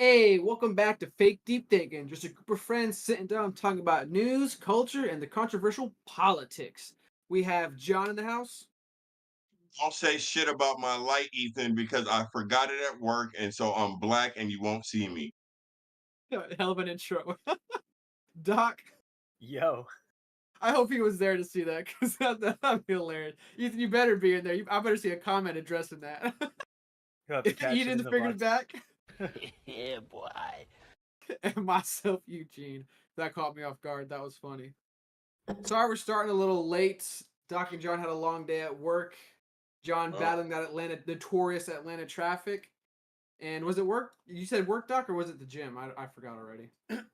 Hey, welcome back to Fake Deep Thinking. Just a group of friends sitting down talking about news, culture, and the controversial politics. We have John in the house. Don't say shit about my light, Ethan, because I forgot it at work, and so I'm black and you won't see me. Hell of an intro. Doc, Yo, I hope he was there to see that because that'd be hilarious. Ethan, you better be in there. I better see a comment addressing that. you'll have to catch it Eden in the figured it box. back. Yeah, boy. And myself, Eugene. That caught me off guard. That was funny. Sorry we're starting a little late. Doc and John had a long day at work. John Oh, battling that notorious Atlanta traffic. And was it work? You said work, Doc, or was it the gym? I forgot already.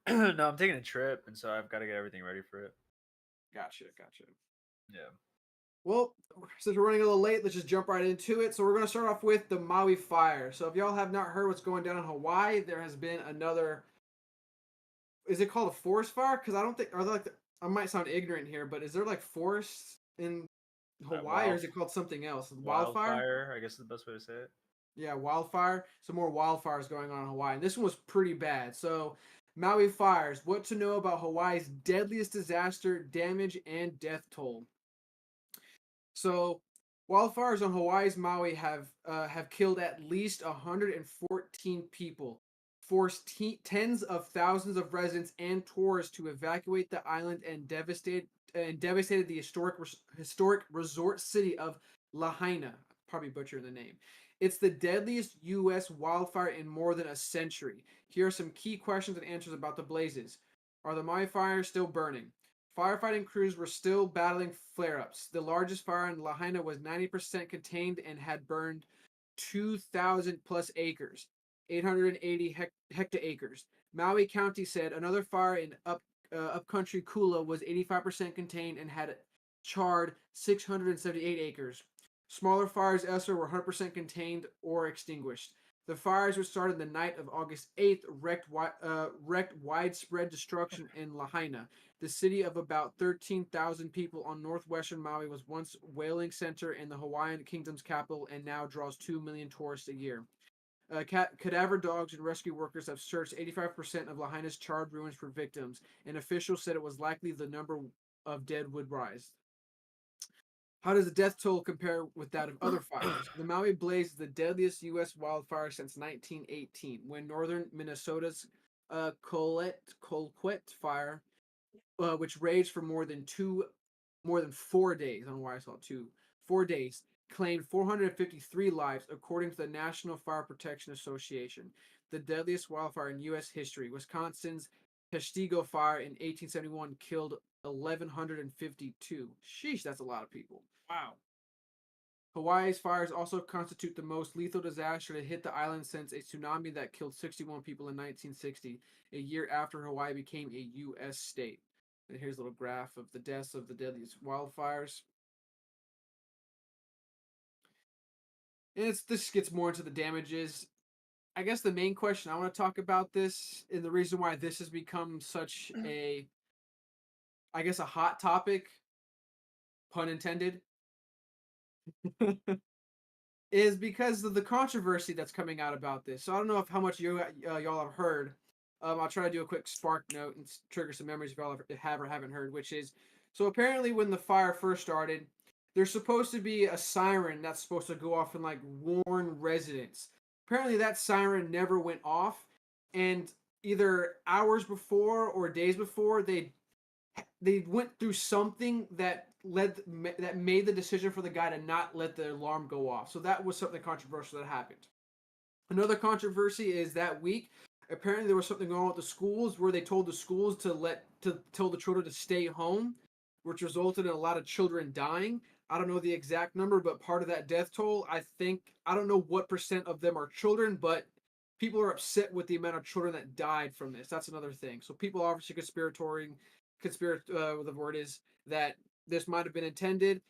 No, I'm taking a trip, and so I've got to get everything ready for it. Gotcha. Yeah. Well, since we're running a little late, let's just jump right into it. So we're going to start off with the Maui fire. So if y'all have not heard what's going down in Hawaii, there has been another. Is it called a forest fire? Because I don't think are there like I might sound ignorant here, but is there like forests in Hawaii, or Wild is it called something else? Wildfire? wildfire, I guess is the best way to say it. Yeah, wildfire. Some more wildfires going on in Hawaii. And this one was pretty bad. So, Maui fires. What to know about Hawaii's deadliest disaster, damage, and death toll. So, wildfires on Hawaii's Maui have killed at least 114 people, forced tens of thousands of residents and tourists to evacuate the island, and devastated the historic resort city of Lahaina. Probably butchering the name. It's the deadliest U.S. wildfire in more than a century. Here are some key questions and answers about the blazes. Are the Maui fires still burning? Firefighting crews were still battling flare ups. The largest fire in Lahaina was 90% contained and had burned 2,000 plus acres, 880 hectaacres. Maui County said another fire in upcountry Kula was 85% contained and had charred 678 acres. Smaller fires elsewhere were 100% contained or extinguished. The fires, which started the night of August 8th, wreaked widespread destruction in Lahaina. The city of about 13,000 people on northwestern Maui was once a whaling center in the Hawaiian kingdom's capital and now draws 2 million tourists a year. Cadaver dogs and rescue workers have searched 85% of Lahaina's charred ruins for victims, and officials said it was likely the number of dead would rise. How does the death toll compare with that of other fires? The Maui blaze is the deadliest U.S. wildfire since 1918, when northern Minnesota's Colquitt fire, which raged for more than 4 days. I don't know why I saw 4 days, claimed 453 lives, according to the National Fire Protection Association. The deadliest wildfire in U.S. history, Wisconsin's Testigo fire in 1871, killed 1,152. Sheesh, that's a lot of people. Wow. Hawaii's fires also constitute the most lethal disaster to hit the island since a tsunami that killed 61 people in 1960, a year after Hawaii became a U.S. state. And here's a little graph of the deaths of the deadliest wildfires. And this gets more into the damages. I guess the main question I want to talk about this, and the reason why this has become such I guess, a hot topic, pun intended, is because of the controversy that's coming out about this. So I don't know if how much y'all have heard. I'll try to do a quick spark note and trigger some memories if y'all have or haven't heard. Which is, so apparently when the fire first started, there's supposed to be a siren that's supposed to go off and like warn residents. Apparently that siren never went off, and either hours before or days before they went through something that made the decision for the guy to not let the alarm go off. So that was something controversial that happened. Another controversy is that week. Apparently, there was something going on with the schools where they told the schools to tell the children to stay home, which resulted in a lot of children dying. I don't know the exact number, but part of that death toll, I don't know what percent of them are children, but people are upset with the amount of children that died from this. That's another thing. So people are obviously the word is that this might have been intended.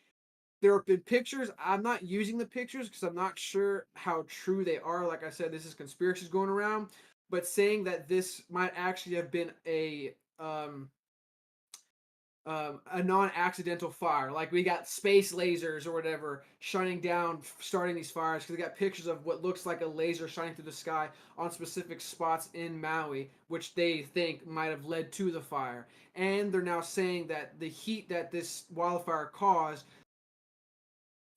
There have been pictures. I'm not using the pictures because I'm not sure how true they are. Like I said, this is conspiracies going around, but saying that this might actually have been a non-accidental fire. Like we got space lasers or whatever shining down, starting these fires because they got pictures of what looks like a laser shining through the sky on specific spots in Maui, which they think might have led to the fire. And they're now saying that the heat that this wildfire caused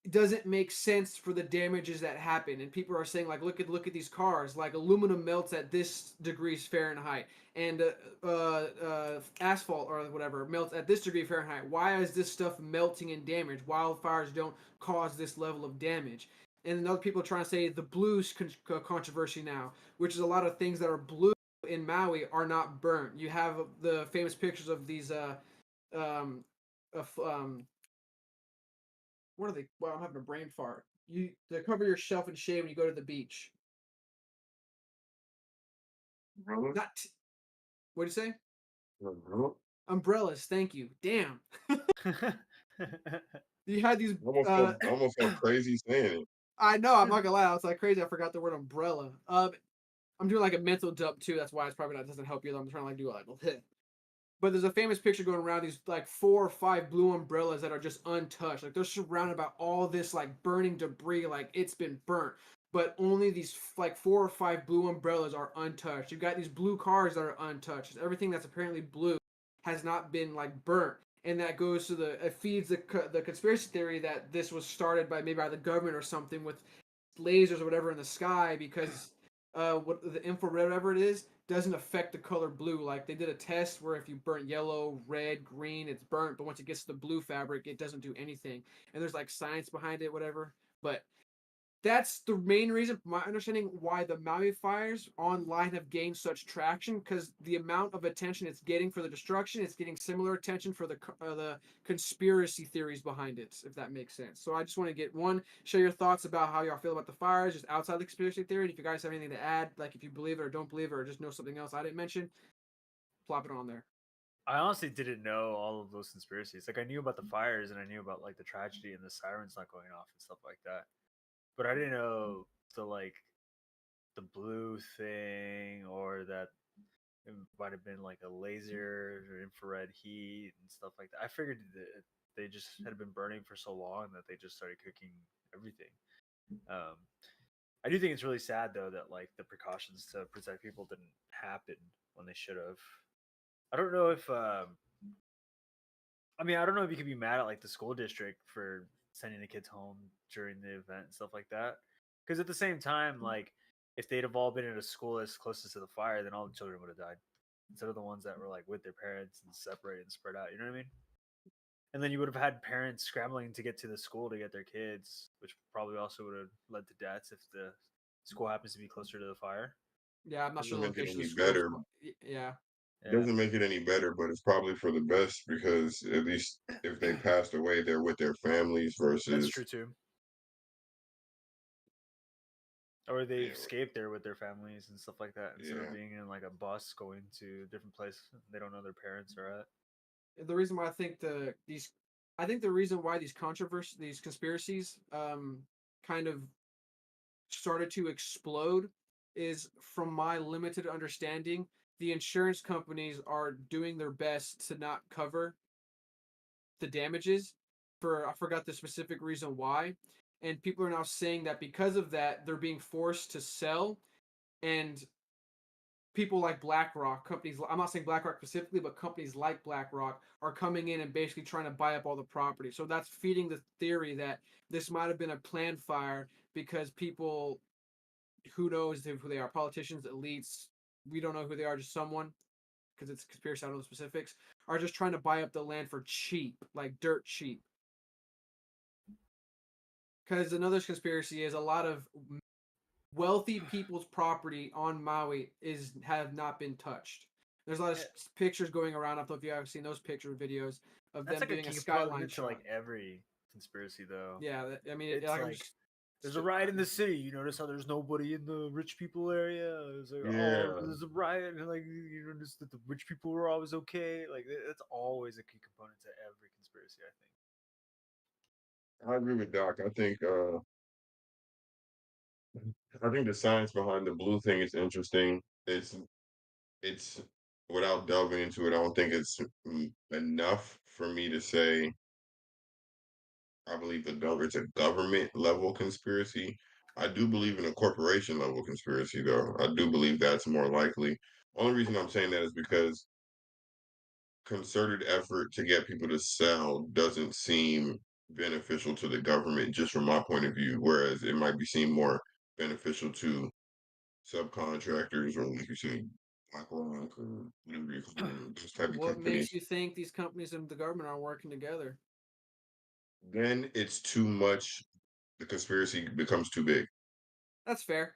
doesn't make sense for the damages that happen. And people are saying like, look at these cars. Like aluminum melts at this degrees Fahrenheit, and asphalt or whatever melts at this degree Fahrenheit. Why is this stuff melting and damage? Wildfires don't cause this level of damage. And then other people are trying to say the blues controversy now, which is a lot of things that are blue in Maui are not burnt. You have the famous pictures of these um, what are they? Well, I'm having a brain fart. You to cover your shelf and shade when you go to the beach. Umbrellas? Not what do you say? Umbrella? Umbrellas. Thank you. Damn. You had these. I almost felt crazy saying it. I know. I'm not gonna lie. I was like crazy. I forgot the word umbrella. I'm doing like a mental dump too. That's why it's probably not doesn't help you. I'm trying to like do like but there's a famous picture going around these like 4 or 5 blue umbrellas that are just untouched. Like they're surrounded by all this like burning debris, like it's been burnt. But only these like 4 or 5 blue umbrellas are untouched. You've got these blue cars that are untouched. Everything that's apparently blue has not been like burnt. And that goes to it feeds the conspiracy theory that this was started by maybe by the government or something with lasers or whatever in the sky because what the infrared whatever it is doesn't affect the color blue. Like they did a test where if you burnt yellow, red, green, it's burnt, but once it gets to the blue fabric, it doesn't do anything. And there's like science behind it, whatever. But that's the main reason, from my understanding, why the Maui fires online have gained such traction. Because the amount of attention it's getting for the destruction, it's getting similar attention for the conspiracy theories behind it. If that makes sense. So I just want to get one, share your thoughts about how y'all feel about the fires, just outside the conspiracy theory. And if you guys have anything to add, like if you believe it or don't believe it, or just know something else I didn't mention, plop it on there. I honestly didn't know all of those conspiracies. Like I knew about the fires and I knew about like the tragedy and the sirens not going off and stuff like that. But I didn't know the like the blue thing or that it might have been like a laser or infrared heat and stuff like that. I figured that they just had been burning for so long that they just started cooking everything. Um, I do think it's really sad though that like the precautions to protect people didn't happen when they should have. I don't know if I mean I don't know if you could be mad at like the school district for sending the kids home during the event and stuff like that. Because at the same time, like if they'd have all been in a school as closest to the fire, then all the children would have died instead of the ones that were like with their parents and separated and spread out. You know what I mean? And then you would have had parents scrambling to get to the school to get their kids, which probably also would have led to deaths if the school happens to be closer to the fire. Yeah, I'm not sure Doesn't the make it location of any the schools. better. Yeah, Yeah, Doesn't make it any better, but it's probably for the best because at least if they passed away, they're with their families that's versus true too. Or they yeah, escape there with their families and stuff like that instead of yeah. being in like a bus going to a different place they don't know their parents are at. the reason why I think the reason why these conspiracies, kind of started to explode is from my limited understanding, the insurance companies are doing their best to not cover the damages for I forgot the specific reason why. And people are now saying that because of that, they're being forced to sell and people like BlackRock, companies I'm not saying BlackRock specifically, but companies like BlackRock are coming in and basically trying to buy up all the property. So that's feeding the theory that this might have been a planned fire because people who knows who they are, politicians, elites, we don't know who they are, just someone because it's conspiracy, I don't know the specifics, are just trying to buy up the land for cheap, like dirt cheap. Because another conspiracy is a lot of wealthy people's property on Maui is have not been touched. There's a lot of Yeah, pictures going around. I don't know if you ever seen those picture videos of that's them like a doing a key skyline component to shot. like every conspiracy though. Yeah, I mean, It's like I'm like just there's a riot in the city. You notice how there's nobody in the rich people area. It's like, oh, Yeah, there's a riot, and like you notice that the rich people were always okay. Like that's always a key component to every conspiracy. I think. I agree with Doc. I think the science behind the blue thing is interesting. It's without delving into it, I don't think it's enough for me to say I believe it's a government level conspiracy. I do believe in a corporation level conspiracy, though. I do believe that's more likely. Only reason I'm saying that is because concerted effort to get people to sell doesn't seem beneficial to the government, just from my point of view. Whereas it might be seen more beneficial to subcontractors or, like you said, BlackRock or whatever you call them, those type of What makes companies. you think these companies and the government are working together? Then it's too much. The conspiracy becomes too big. That's fair.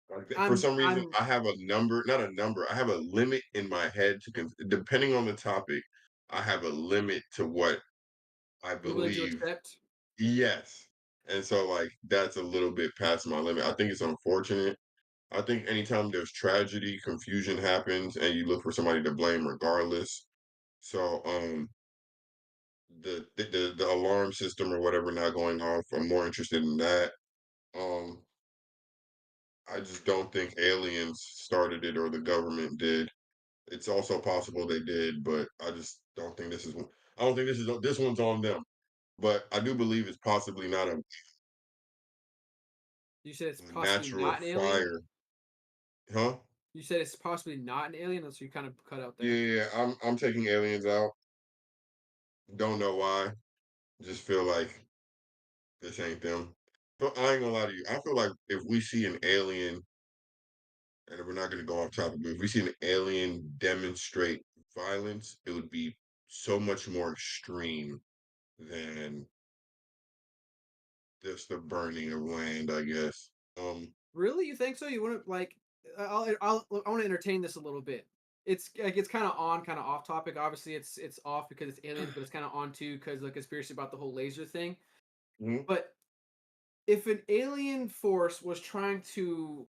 For I'm some reason, I'm I have a number, not a number, I have a limit in my head depending on the topic, I have a limit to what I you're willing to believe. accept. Yes. And so, like, that's a little bit past my limit. I think it's unfortunate. I think anytime there's tragedy, confusion happens, and you look for somebody to blame regardless. So, the alarm system or whatever not going off, I'm more interested in that. Um, I just don't think aliens started it or the government did. It's also possible they did, but I just don't think this is. I don't think this one's on them. But I do believe it's possibly not You said it's a possibly natural not an alien. fire, huh? You said it's possibly not an alien, so you kind of cut out Yeah, there. yeah, yeah, I'm taking aliens out. Don't know why. Just feel like this ain't them. But I ain't gonna lie to you. I feel like if we see an alien, and we're not gonna go off topic, but if we see an alien demonstrate violence, it would be so much more extreme than just the burning of land, I guess. Really, you think so? You wouldn't like? I want to entertain this a little bit. It's like it's kind of on, kind of off topic. Obviously, it's off because it's aliens, but it's kind of on too because the conspiracy about the whole laser thing. Mhm. But if an alien force was trying to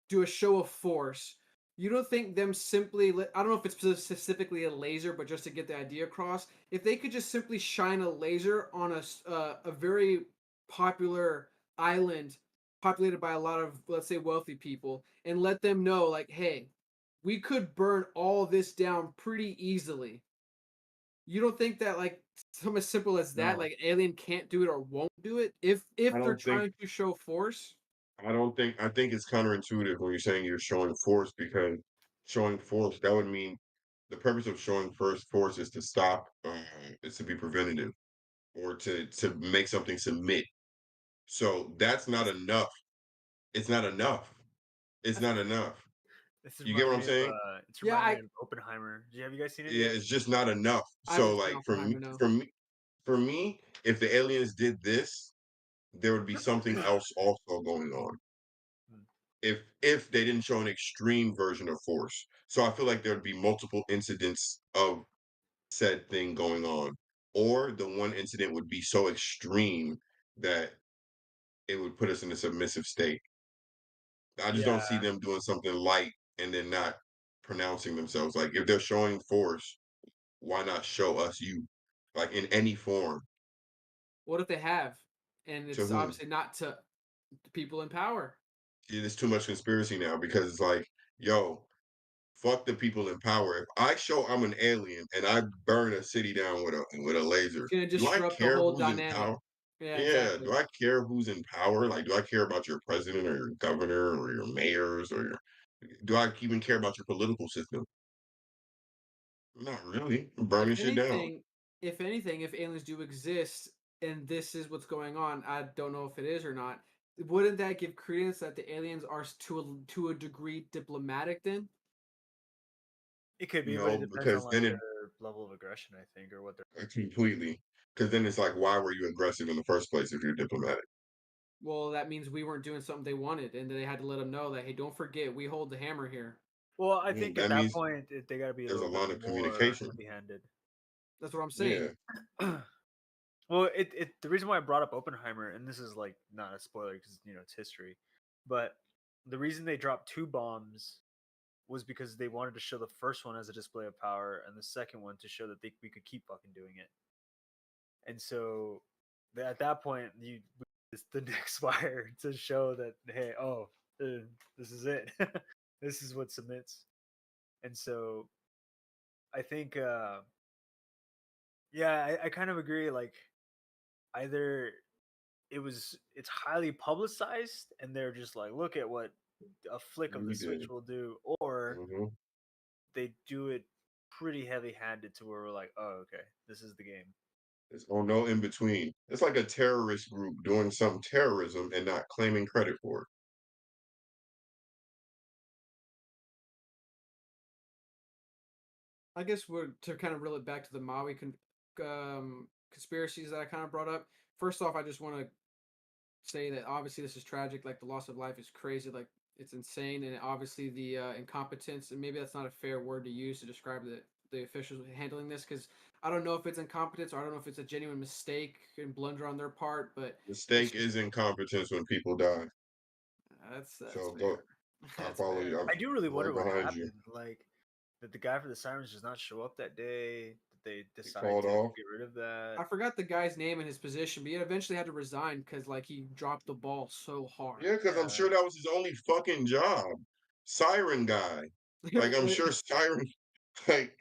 do a show of force, you don't think them simply, I don't know if it's specifically a laser, but just to get the idea across, if they could just simply shine a laser on a very popular island populated by a lot of, let's say, wealthy people, and let them know, like, hey, we could burn all this down pretty easily. You don't think that, like, something as simple as that, No, like, alien can't do it or won't do it I if they're don't think trying to show force? I think it's counterintuitive when you're saying you're showing force because showing force that would mean the purpose of showing first force is to stop, is to be preventative or to make something submit. So that's not enough. It's not enough. It's not enough. this You get reminds what I'm me of saying? Yeah, reminding me of Oppenheimer. Have you guys seen it Yeah, yet? it's just not enough. I So haven't seen like Oppenheimer, no. for me, if the aliens did this, there would be something else also going on. Hmm. If they didn't show an extreme version of force. So I feel like there'd be multiple incidents of said thing going on. Or the one incident would be so extreme that it would put us in a submissive state. I just don't see Yeah, them doing something light and then not pronouncing themselves. Like if they're showing force, why not show us you? Like in any form. What if they have? And To it's whom? obviously not to people in power. It's too much conspiracy now because it's like, yo, fuck the people in power. If I show I'm an alien and I burn a city down with a It's laser, gonna do I disrupt the care whole who's in dynamic. power? Yeah, Yeah, do exactly. I care who's in power? Like, do I care about your president or your governor or your mayors or your? Do I even care about your political system? Not really. I'm burning If shit down. anything, if aliens do exist and this is what's going on, I don't know if it is or not. Wouldn't that give credence that the aliens are to a degree diplomatic then? it could be, but it No, depends on because like then it their level of aggression, I think, or what they're. completely. Because then it's like, why were you aggressive in the first place if you're diplomatic? Well, that means we weren't doing something they wanted, and they had to let them know that, hey, don't forget, we hold the hammer here. Well, I Well, think at that that means point they got to be a there's a little bit line of more communication. heavy-handed. That's what I'm saying. Yeah. Well, it the reason why I brought up Oppenheimer, and this is like not a spoiler because it's history, but the reason they dropped two bombs was because they wanted to show the first one as a display of power, and the second one to show that we could keep fucking doing it. And so at that point, it's the next fire to show that hey, this is it. This is what submits. And so I think yeah, I kind of agree. Like either it's highly publicized and they're just like, look at what a flick of the We switch did. will do, or Hmm. they do it pretty heavy handed to where we're like, oh, okay, this is the game. It's no in between. It's like a terrorist group doing some terrorism and not claiming credit for it. I guess we're to kind of reel it back to the Maui conspiracies that I kind of brought up. First off, I just want to say that obviously this is tragic. Like the loss of life is crazy. Like it's insane, and obviously the incompetence. And maybe that's not a fair word to use to describe the officials handling this because I don't know if it's incompetence or I don't know if it's a genuine mistake and blunder on their part. But it's Mistake just is incompetence when people die. that's So go. fair. I That's follow fair. you. I'm I do really right wonder what behind you. happened. Like, did the guy for the sirens just not show up that day? Did they He decide called to off. get rid of that? I forgot the guy's name and his position, but he eventually had to resign because like he dropped the ball so hard. Yeah, because I'm Yeah. sure that was his only fucking job. Siren guy. Like I'm sure Siren. Like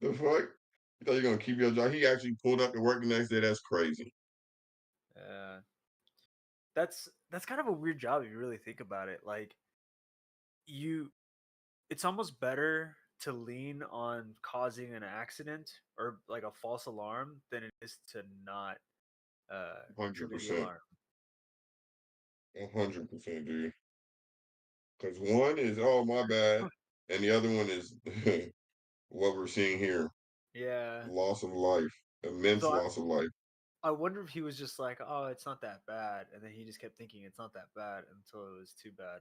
the fuck. You thought you're gonna keep your job? He actually pulled up to work the next day. That's crazy. Yeah. That's kind of a weird job if you really think about it. Like you it's almost better to lean on causing an accident or like a false alarm than it is to not Hundred trigger the percent. alarm. 100%, dude. Because one is oh my bad, and the other one is what we're seeing here: Yeah. loss of life, immense So loss of life. I wonder if he was just like, oh, it's not that bad, and then he just kept thinking it's not that bad until it was too bad.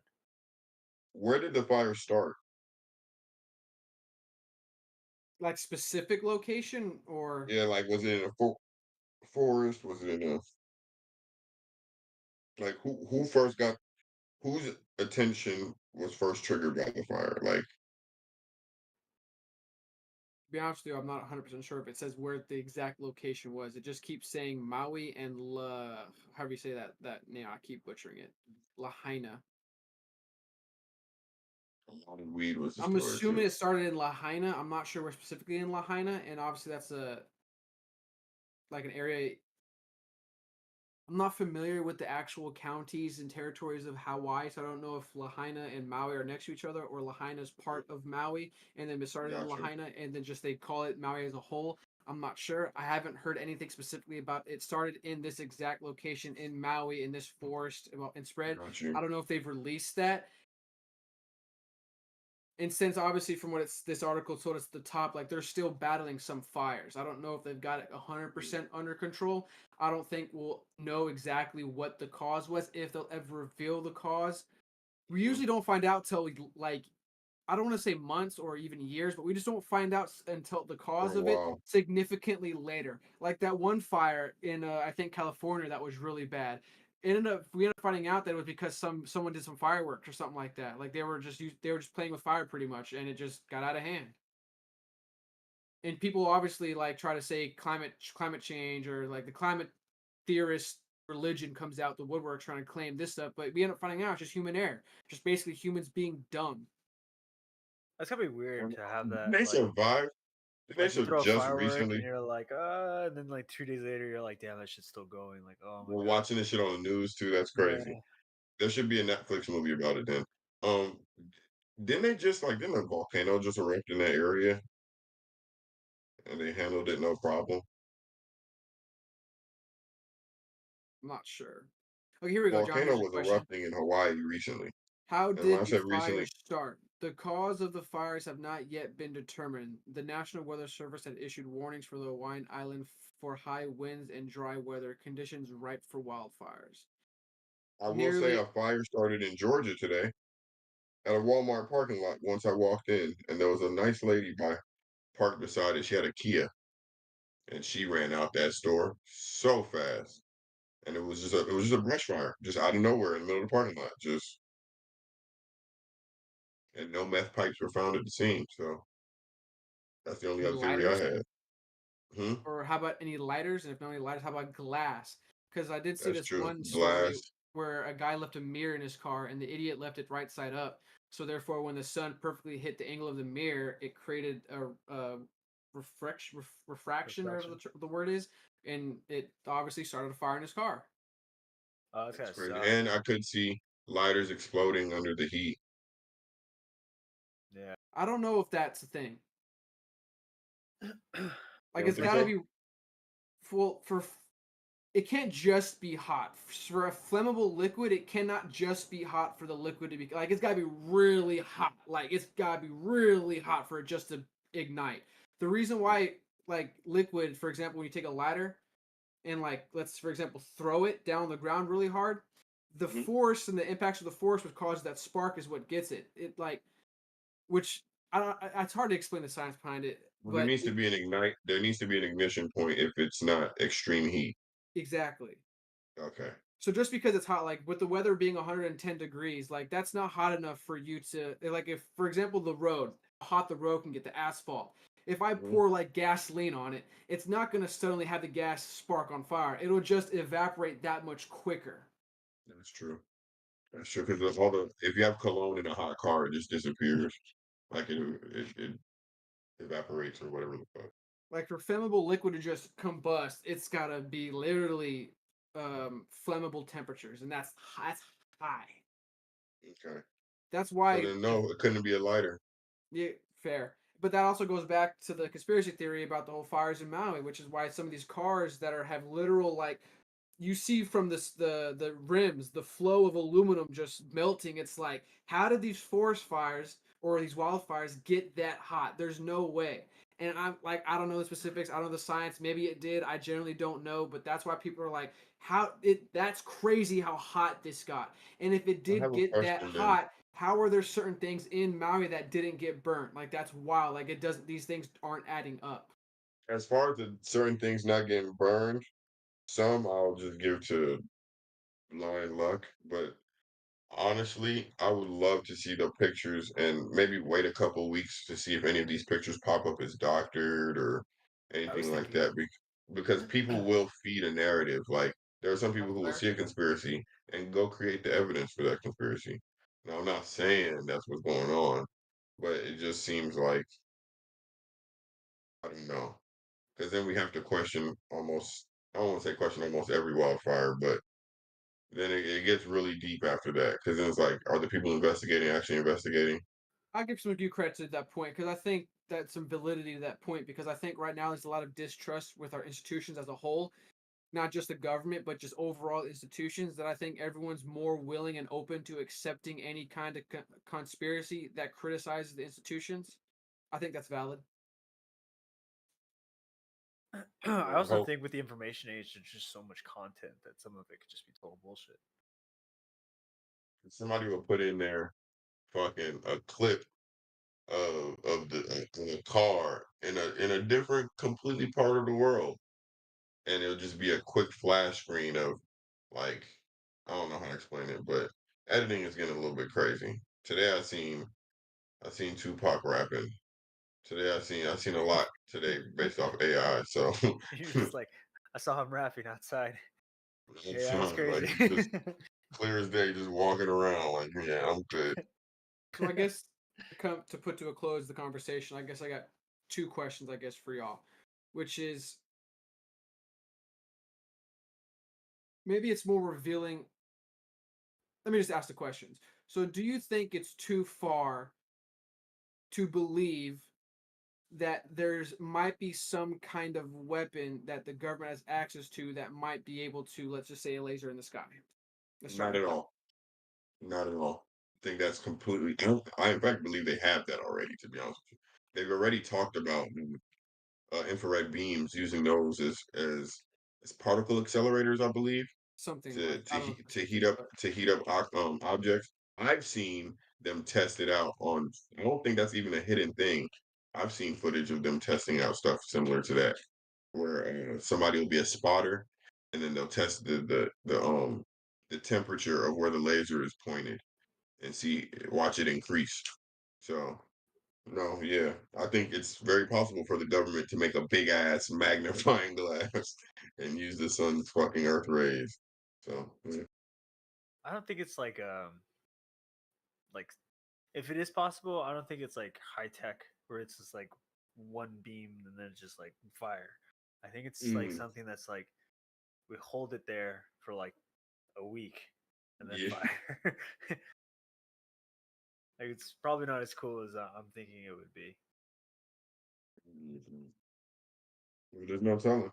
Where did the fire start? Like specific location or Yeah, like was it in a forest? Was it in a like who first got whose attention was first triggered by the fire? Like to be honest with you, I'm not 100% sure if it says where the exact location was. It just keeps saying Maui and however you say that name. I keep butchering it. Lahaina. a lot of weed was I'm destroyed assuming too. it started in Lahaina. I'm not sure where specifically in Lahaina, and obviously that's a like an area. I'm not familiar with the actual counties and territories of Hawaii, so I don't know if Lahaina and Maui are next to each other or Lahaina is part of Maui and then it started in Gotcha. Lahaina and then just they call it Maui as a whole. I'm not sure. I haven't heard anything specifically about it started in this exact location in Maui in this forest well, and spread. Got I you. don't know if they've released that. And since obviously from what it's this article told us at the top, like they're still battling some fires. I don't know if they've got it 100% under control. I don't think we'll know exactly what the cause was if they'll ever reveal the cause. We Mhm. usually don't find out till like I don't want to say months or even years, but we just don't find out until the For cause a of it while. significantly later. Like that one fire in I think California that was really bad. We ended up finding out that it was because someone did some fireworks or something like that. Like they were just playing with fire pretty much, and it just got out of hand. And people obviously like try to say climate change or like the climate theorist religion comes out the woodwork trying to claim this stuff, but we end up finding out it's just human error, just basically humans being dumb. That's gonna be weird And, to have that. they survived. Did they Like you sur throw a just firework and recently? you're like, and then like 2 days later you're like, damn, that shit's still going. Like, oh my We're god. watching this shit on the news too. That's crazy. Yeah. There should be a Netflix movie about it then. Um, didn't they just like didn't a volcano just erupt in that area and they handled it no problem? I'm not sure. Okay, here we go, John. Volcano Here's a was question. erupting in Hawaii recently. How And when did I the said recently, fires start? The cause of the fires have not yet been determined. The National Weather Service had issued warnings for the Hawaiian island for high winds and dry weather conditions ripe for wildfires. I will say Nearly a fire started in Georgia today at a Walmart parking lot once I walked in, and there was a nice lady parked beside it. She had a Kia, and she ran out that store so fast, and it was just a brush fire, just out of nowhere in the middle of the parking lot, just and no meth pipes were found at the scene. So that's the only any other theory I lighters? had. Hmm. Or how about any lighters? And if not any lighters, how about glass? Because I did see That's this true. one story Glass. where a guy left a mirror in his car and the idiot left it right side up. So therefore, when the sun perfectly hit the angle of the mirror, it created refraction, or whatever Reflection. the word is, and it obviously started a fire in his car. Oh, that's That's kind of crazy. sucks. And I could see lighters exploding under the heat. Yeah. I don't know if that's a thing. You Like don't it's think got to so? be full for. It can't just be hot for a flammable liquid. It cannot just be hot for the liquid to be like. It's got to be really hot. Like it's got to be really hot for it just to ignite. The reason why like liquid, for example, when you take a lighter and like let's for example throw it down the ground really hard, the Mhm. force and the impacts of the force which causes that spark is what gets it. It like which I don't. It's hard to explain the science behind it, Well, there but needs to be an ignite. There needs to be an ignition point if it's not extreme heat. exactly. Okay. So just because it's hot, like with the weather being 110 degrees, like that's not hot enough for you to like if for example the road, how hot the road can get, the asphalt. If I Mhm. pour like gasoline on it, it's not going to suddenly have the gas spark on fire. It'll just evaporate that much quicker. That's true. That's true. Because all the if you have cologne in a hot car, it just disappears. Like it evaporates or whatever the fuck. Like for flammable liquid to just combust, it's got to be literally flammable temperatures, and that's high. Okay. That's So why then no, it couldn't be a lighter. yeah, fair. But that also goes back to the conspiracy theory about the whole fires in Maui, which is why some of these cars that are have literal like you see from this the rims the flow of aluminum just melting. It's like how did these forest fires or these wildfires get that hot? There's no way. And I'm like I don't know the specifics. I don't know the science. Maybe it did. I generally don't know. But that's why people are like how it that's crazy how hot this got. And if it I did have a get that question then. hot, how are there certain things in Maui that didn't get burnt? Like that's wild. Like it doesn't. These things aren't adding up. As far as the certain things not getting burned, some I'll just give to blind luck. But honestly, I would love to see the pictures and maybe wait a couple weeks to see if any of these pictures pop up as doctored or I was anything like thinking. that. Because people will feed a narrative. Like there are some people That's who will fair. see a conspiracy and go create the evidence for that conspiracy. Now, I'm not saying that's what's going on, but it just seems like I don't know. Because then we have to question almost. I don't want to say question almost every wildfire, but then it gets really deep after that. Because then it's like, are the people investigating actually investigating? I give some due credit to that point because I think that's some validity to that point because I think right now there's a lot of distrust with our institutions as a whole, not just the government but just overall institutions. That I think everyone's more willing and open to accepting any kind of conspiracy that criticizes the institutions. I think that's valid. I Yeah, I also hope think with the information age, there's just so much content that some of it could just be total bullshit. somebody will put in there fucking a clip of the car in a different, completely part of the world, and it'll just be a quick flash screen of like I don't know how to explain it, but editing is getting a little bit crazy. Today I seen Tupac rapping. Today I seen a lot today based off AI. So You're just like, I saw him rapping outside. it's Yeah, it's like crazy. just clear as day, just walking around like yeah, I'm good. So I guess to put to a close the conversation, I guess I got two questions I guess for y'all, which is maybe it's more revealing. Let me just ask the questions. So do you think it's too far to believe that there's might be some kind of weapon that the government has access to that might be able to, let's just say, a laser in the sky? Let's start Not with at that. all. Not at all. I think that's completely. I in fact believe they have that already. To be honest with you, they've already talked about infrared beams using those as particle accelerators. I believe Something like I don't know the to specifics, but heat up objects. I've seen them test it out on. I don't think that's even a hidden thing. I've seen footage of them testing out stuff similar to that, where somebody will be a spotter, and then they'll test the temperature of where the laser is pointed and watch it increase. So no, yeah, I think it's very possible for the government to make a big ass magnifying glass and use the sun's fucking Earth rays. So yeah. I don't think it's like if it is possible, I don't think it's like high tech where it's just like one beam and then it's just like fire. I think it's like Mm, something that's like we hold it there for like a week and then yeah. fire. Like it's probably not as cool as I'm thinking it would be. Mhm. Well, there's no telling.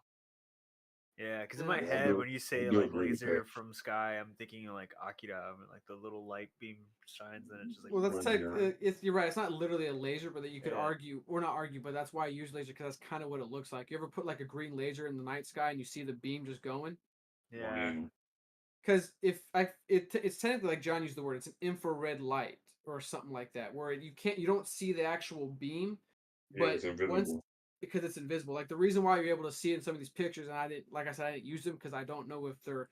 Yeah, because in Yeah, my But head, when you I say do like agree with laser that. from sky, I'm thinking like Akira, I mean, like the little light beam shines and it just like well, that's But tech. yeah, It's you're right. It's not literally a laser, but that you could yeah, argue, or not argue, but that's why I use laser because that's kind of what it looks like. You ever put like a green laser in the night sky and you see the beam just going? oh yeah, yeah, Because if it's technically like John used the word, it's an infrared light or something like that, where you don't see the actual beam, yeah, but it's once invisible. because it's invisible. Like the reason why you're able to see it in some of these pictures, and I didn't, like I said, I didn't use them because I don't know if they're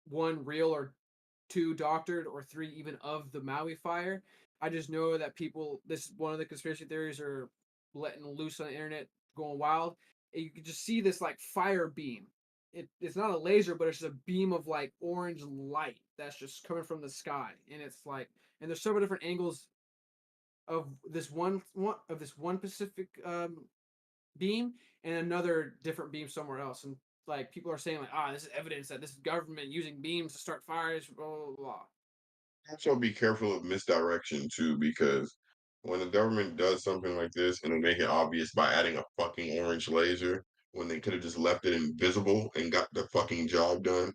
one real or two doctored or three even of the Maui fire. I just know that people. This is one of the conspiracy theories are letting loose on the internet, going wild. And you can just see this like fire beam. It's not a laser, but it's just a beam of like orange light that's just coming from the sky, and it's like, and there's several different angles of this one Pacific beam and another different beam somewhere else, and like people are saying like, this is evidence that this is government using beams to start fires, blah blah blah. Also, be careful of misdirection too, because when the government does something like this and they make it obvious by adding a fucking orange laser when they could have just left it invisible and got the fucking job done,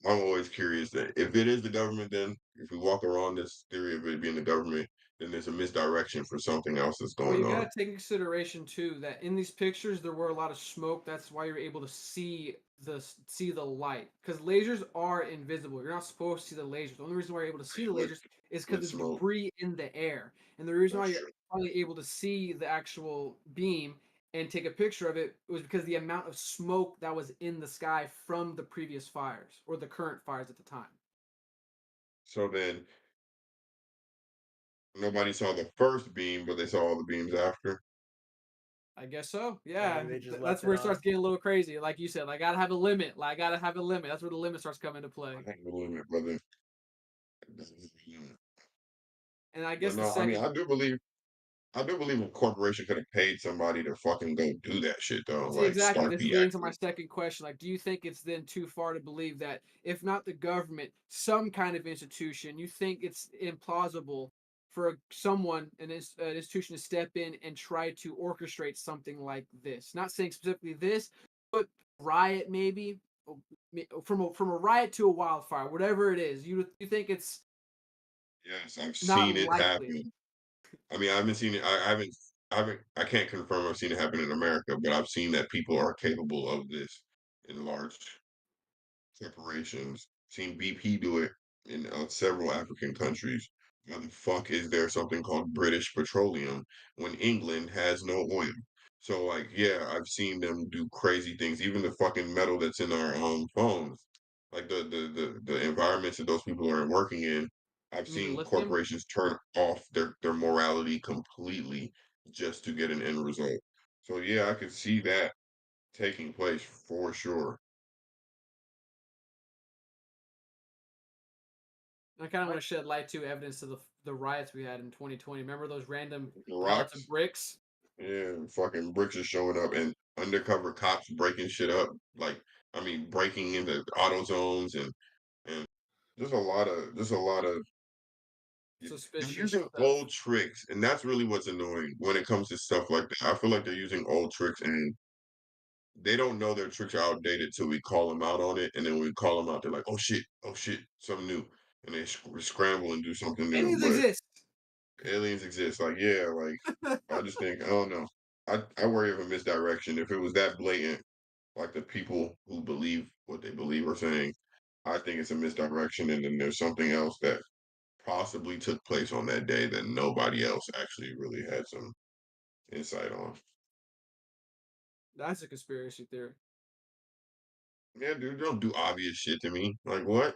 I'm always curious that if it is the government, then if we walk around this theory of it being the government, then there's a misdirection for something else that's Well, going you got on. to take in consideration too that in these pictures there were a lot of smoke. That's why you're able to see the light because lasers are invisible. You're not supposed to see the lasers. The only reason why you're able to see the With lasers is because with there's smoke, debris in the air, and the reason why that's you're true. finally able to see the actual beam and take a picture of it was because the amount of smoke that was in the sky from the previous fires or the current fires at the time. So then nobody saw the first beam, but they saw all the beams after. I guess so. or Yeah, maybe they just that's left it where it on. starts getting a little crazy. Like you said, like, I gotta have a limit. Like, I gotta have a limit. That's where the limit starts coming into I play. can't believe it, brother. And I But guess the no, I mean, second, I do believe a corporation could have paid somebody to fucking go do that shit though, see, like exactly. start This is the leading to my actual. second question. Like, do you think it's then too far to believe that if not the government, some kind of institution, you think it's implausible for someone, an institution, to step in and try to orchestrate something like this? Not saying specifically this, but riot maybe, from a riot to a wildfire, whatever it is. You think it's Yes, I've not seen it likely? happen. I mean, I haven't seen it. I haven't. I can't confirm I've seen it happen in America, but I've seen that people are capable of this in large corporations. Seen BP do it in several African countries. Why the fuck is there something called British Petroleum when England has no oil? So like, yeah, I've seen them do crazy things. Even the fucking metal that's in our phones, like the environments that those people are working in. I've You mean seen lithium? corporations turn off their morality completely just to get an end result. So yeah, I could see that taking place for sure. I kind of My want to shed light to evidence to the riots we had in 2020. Remember those random The pellets of rocks. bricks? Yeah, fucking bricks are showing up and undercover cops breaking shit up. Like, I mean, breaking into auto zones and there's a lot of they're Suspicious using stuff. old tricks, and that's really what's annoying when it comes to stuff like that. I feel like they're using old tricks and they don't know their tricks are outdated till we call them out on it, and then when we call them out, they're like, oh shit, something new, and they scramble and do something new. Aliens But exist. aliens exist. Like, yeah, like I just think I don't know. I worry of a misdirection. If it was that blatant, like the people who believe what they believe are saying, I think it's a misdirection, and then there's something else that possibly took place on that day that nobody else actually really had some insight on. That's a conspiracy theory. Yeah, dude, don't do obvious shit to me. Like what?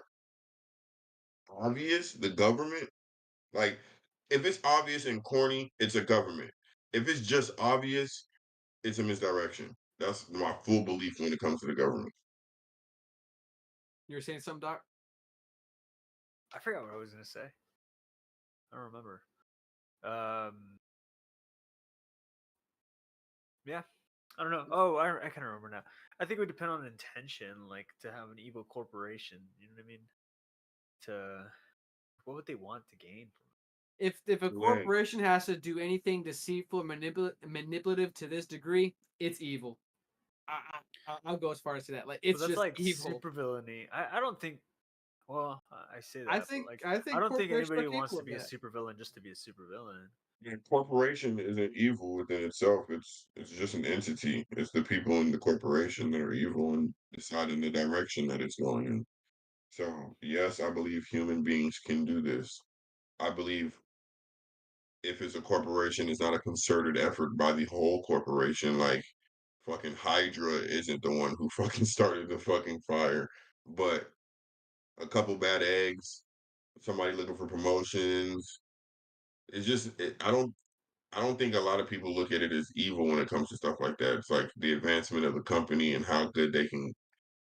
Obvious? The government? Like, if it's obvious and corny, it's a government. If it's just obvious, it's a misdirection. That's my full belief when it comes to the government. You were saying something, Doc? I forgot what I was gonna say. I don't remember. Um, Yeah. I don't know. Oh, I kind of remember now. I think it would depend on intention, like to have an evil corporation. You know what I mean? To what would they want to gain from If a Right. corporation has to do anything deceitful and manipulative to this degree, it's evil. I'll go as far as to that. Like But it's that's just like evil. super villainy. I don't think. Well, I say I that, but think like I I think don't think corporations are anybody wants capable to of be a that. supervillain just to be a supervillain. The corporation isn't evil within itself. It's just an entity. It's the people in the corporation that are evil and deciding the direction that it's going in. So yes, I believe human beings can do this. I believe if it's a corporation, it's not a concerted effort by the whole corporation. Like fucking Hydra isn't the one who fucking started the fucking fire, but a couple bad eggs, somebody looking for promotions. I don't think a lot of people look at it as evil when it comes to stuff like that. It's like the advancement of the company and how good they can,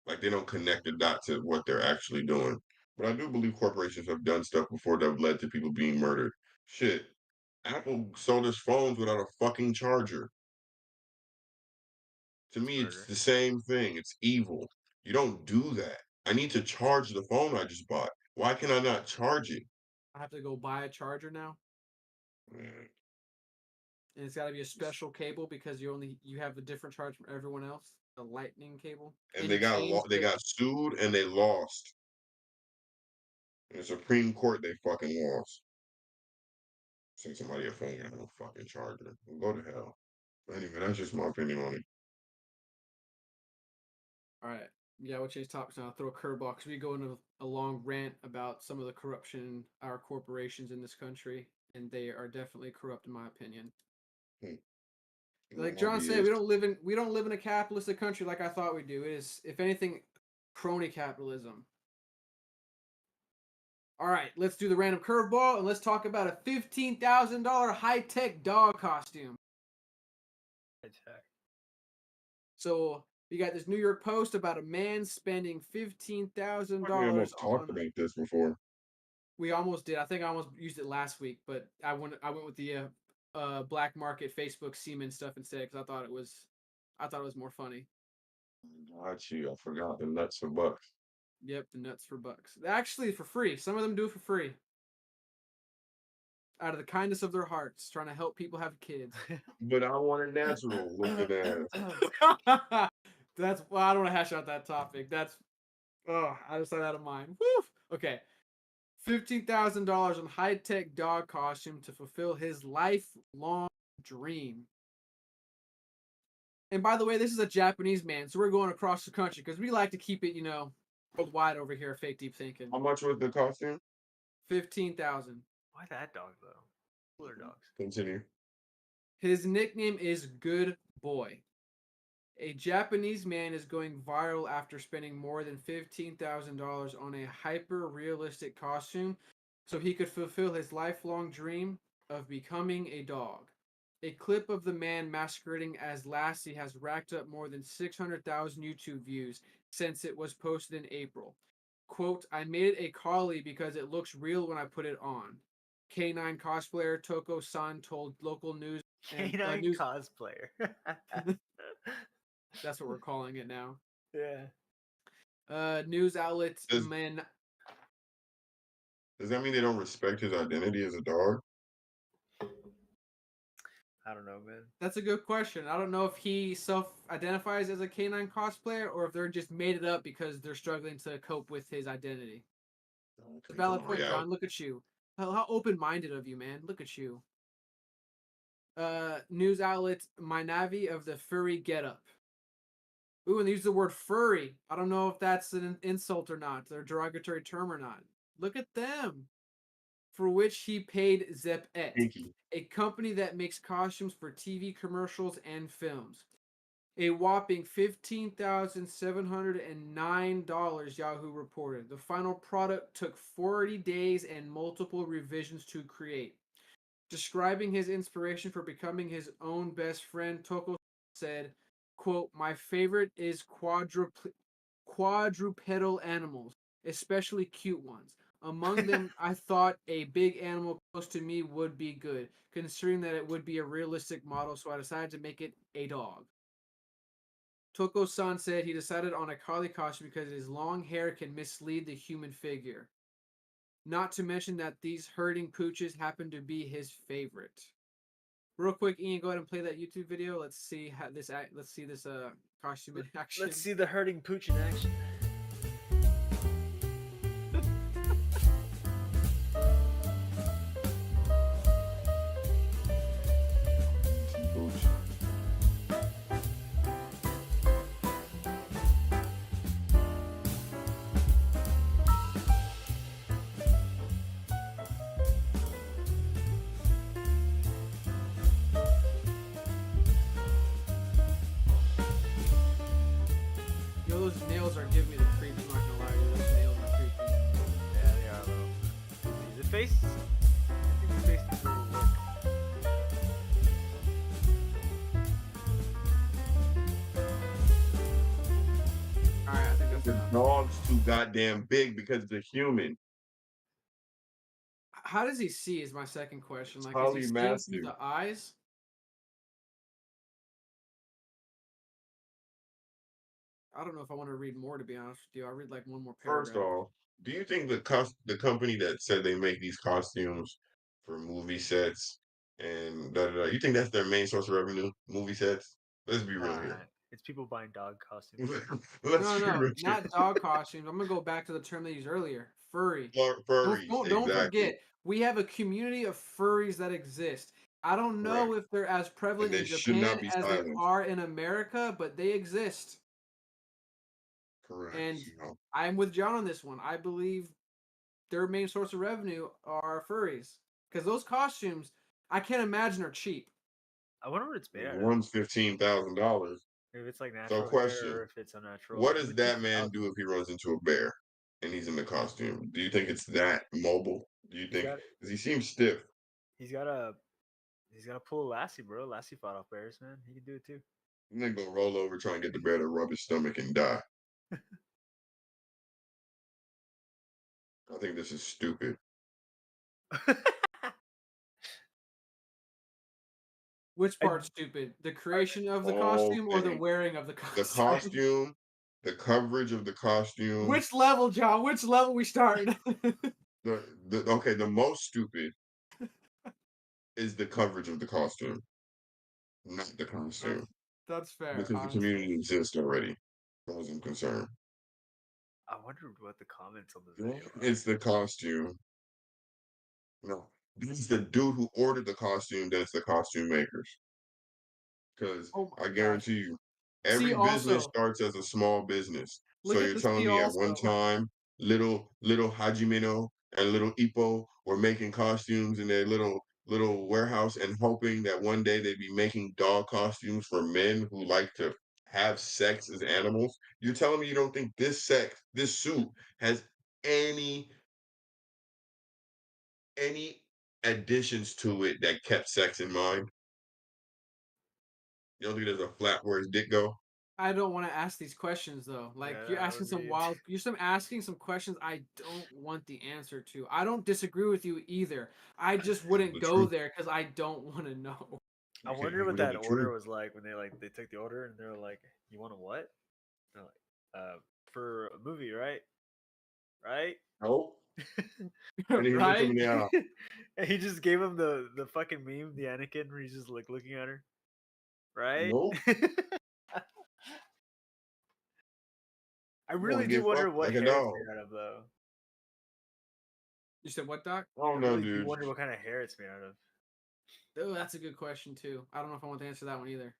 like, they don't connect the dot to what they're actually doing. But I do believe corporations have done stuff before that have led to people being murdered. Shit. Apple sold us phones without a fucking charger. To It's me, it's murder. the same thing. It's evil. You don't do that. I need to charge the phone I just bought. Why can I not charge it? I have to go buy a charger now, Man, and it's got to be a special cable because you have a different charge from everyone else. A lightning cable, and and you change they the. got sued and they lost. In the Supreme Court, they fucking lost. Send somebody a phone and no fucking charger. Go to hell. Anyway, that's just my opinion on it. All right, yeah, we'll change topics now. I'll throw a curveball because we go into a long rant about some of the corruption in our corporations in this country, and they are definitely corrupt in my opinion. Hmm. Like I'll John be said, it. we don't live in a capitalistic country like I thought we do. It is, if anything, crony capitalism. All right, let's do the random curveball and let's talk about a $15,000 high tech dog costume. Attack. So you got this New York Post about a man spending fifteen thousand We dollars almost talked on. about this before. We almost did. I think I almost used it last week, but I went with the black market Facebook semen stuff instead because I thought it was more funny. Got you. I forgot the nuts for bucks. Yep, the nuts for bucks. Actually, for free. Some of them do it for free. Out of the kindness of their hearts, trying to help people have kids. But I want it natural looking ass. That's well, I don't want to hash out that topic. That's oh, I just thought out of mind. Woo! Okay. $15,000 on high tech dog costume to fulfill his lifelong dream. And by the way, this is a Japanese man, so we're going across the country because we like to keep it, worldwide over here. Fake deep thinking. How much was the costume? 15,000. Why that dog though? Cooler dogs. Continue. His nickname is Good Boy. A Japanese man is going viral after spending more than $15,000 on a hyper realistic costume so he could fulfill his lifelong dream of becoming a dog. A clip of the man masquerading as Lassie has racked up more than 600,000 YouTube views since it was posted in April. Quote, I made it a collie because it looks real when I put it on. K9 cosplayer Toko San told local news and Canine news. cosplayer. That's what we're calling it now. Yeah. News outlets Does does that mean they don't respect his identity as a dog? I don't know, man. That's a good question. I don't know if he self-identifies as a canine cosplayer or if they're just made it up because they're struggling to cope with his identity. It's a It's valid all point, reality. John. Look at you. How open-minded of you, man. Look at you. News outlet My Navi of the furry getup. Ooh, and they use the word furry. I don't know if that's an insult or not, or a derogatory term or not. Look at them. For which he paid Zep-Et, Pinky. a company that makes costumes for TV commercials and films. A whopping $15,709, Yahoo reported. The final product took 40 days and multiple revisions to create. Describing his inspiration for becoming his own best friend, Toko said, quote, my favorite is quadrupedal animals, especially cute ones. Among them, I thought a big animal close to me would be good, considering that it would be a realistic model, so I decided to make it a dog. Toko-san said he decided on a collie costume because his long hair can mislead the human figure. Not to mention that these herding pooches happen to be his favorite. Real quick, Ian, go ahead and play that YouTube video. Let's see how this let's see this costume in action. Let's see the herding pooch in action. Yo, those nails are giving me the creeps. I'm not gonna lie to you. Those nails are creepy. Yeah, they are a little. The face. I think the face is really work. All right, I think that's The enough. dog's too goddamn big because the human. How does he see? Is my second question. It's Like, is he probably seeing through massive. the eyes? I don't know if I want to read more. To be honest with you, I'll read like one more First paragraph. off, do you think the company that said they make these costumes for movie sets and da da da, you think that's their main source of revenue? Movie sets? Let's be real here. It's people buying dog costumes. Let's No, be no, real here. not dog costumes. I'm gonna go back to the term they used earlier. Furry. Don't Furries, don't don't exactly. forget, we have a community of furries that exist. I don't know Correct. if they're as And prevalent they in should Japan not be as they silenced. are in America, but they exist. Correct. And I'm with John on this one. I believe their main source of revenue are furries because those costumes I can't imagine are cheap. I wonder what it's made out of. One's $15,000. If it's like So natural hair question. or if it's unnatural. What It does would be that man 2,000. do if he runs into a bear and he's in the costume? Do you think it's that mobile? Do you He's think got because he seems stiff? he's got a he's got to pull a Lassie, bro. Lassie fought off bears, man. He can do it too. And then go roll over, try and get the bear to rub his stomach and die. I think this is stupid. Which I- part's stupid? The creation of the Whole costume or the thing. wearing of the The costume? costume, the coverage of the costume. Which level, John? Which level we starting? The most stupid is the coverage of the costume, not the costume, That's fair, because the honestly. community exists already, as far as I'm concerned. I wondered what the comments on this video are. It's the costume. No, it's the dude who ordered the costume that's the costume makers. Because Oh my I gosh. guarantee you, See every business also. starts as a small business. So Look at you're the telling see me at one also. time, little Hajimeno and little Ippo were making costumes in their little warehouse and hoping that one day they'd be making dog costumes for men who like to have sex as animals. You're telling me you don't think this suit has any any additions to it that kept sex in mind? You don't think there's a flap where his dick go? I don't want to ask these questions though. Like Yeah, you're that asking would some be. wild asking some questions I don't want the answer to. I don't disagree with you either. I just wouldn't The go truth. there because I don't want to know. I You can't wonder hate what with that the order truth. was like when they took the order and they're like, "You want a what?" They're like, for a movie, right? Right? Nope. And he looked him Right? in the eye. And he just gave him the fucking meme, the Anakin, where he's just like looking at her, right? Nope. I You want really to do get wonder fucked what like a hair it's dog. made out of, though. You said what, Doc? I I don't know, really do dude. wonder what kind of hair it's made out of. Oh, that's a good question too. I don't know if I want to answer that one either.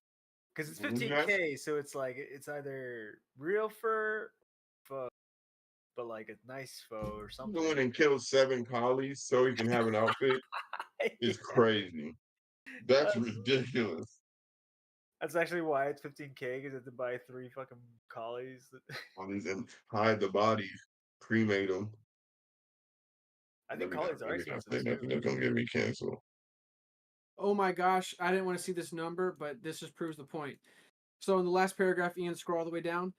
Because it's Mhm. 15K, so it's like it's either real fur, faux, but like a nice faux or He something. went and killed 7 collies so he can have an outfit. It's Yeah. crazy. That's That's- ridiculous. That's actually why it's 15K, because you have to buy 3 fucking collies. All these and hide the bodies, cremate them. I think collies are Let me not expensive say too. nothing that's gonna get me canceled. Oh my gosh, I didn't want to see this number, but this just proves the point. So in the last paragraph, Ian, scroll all the way down.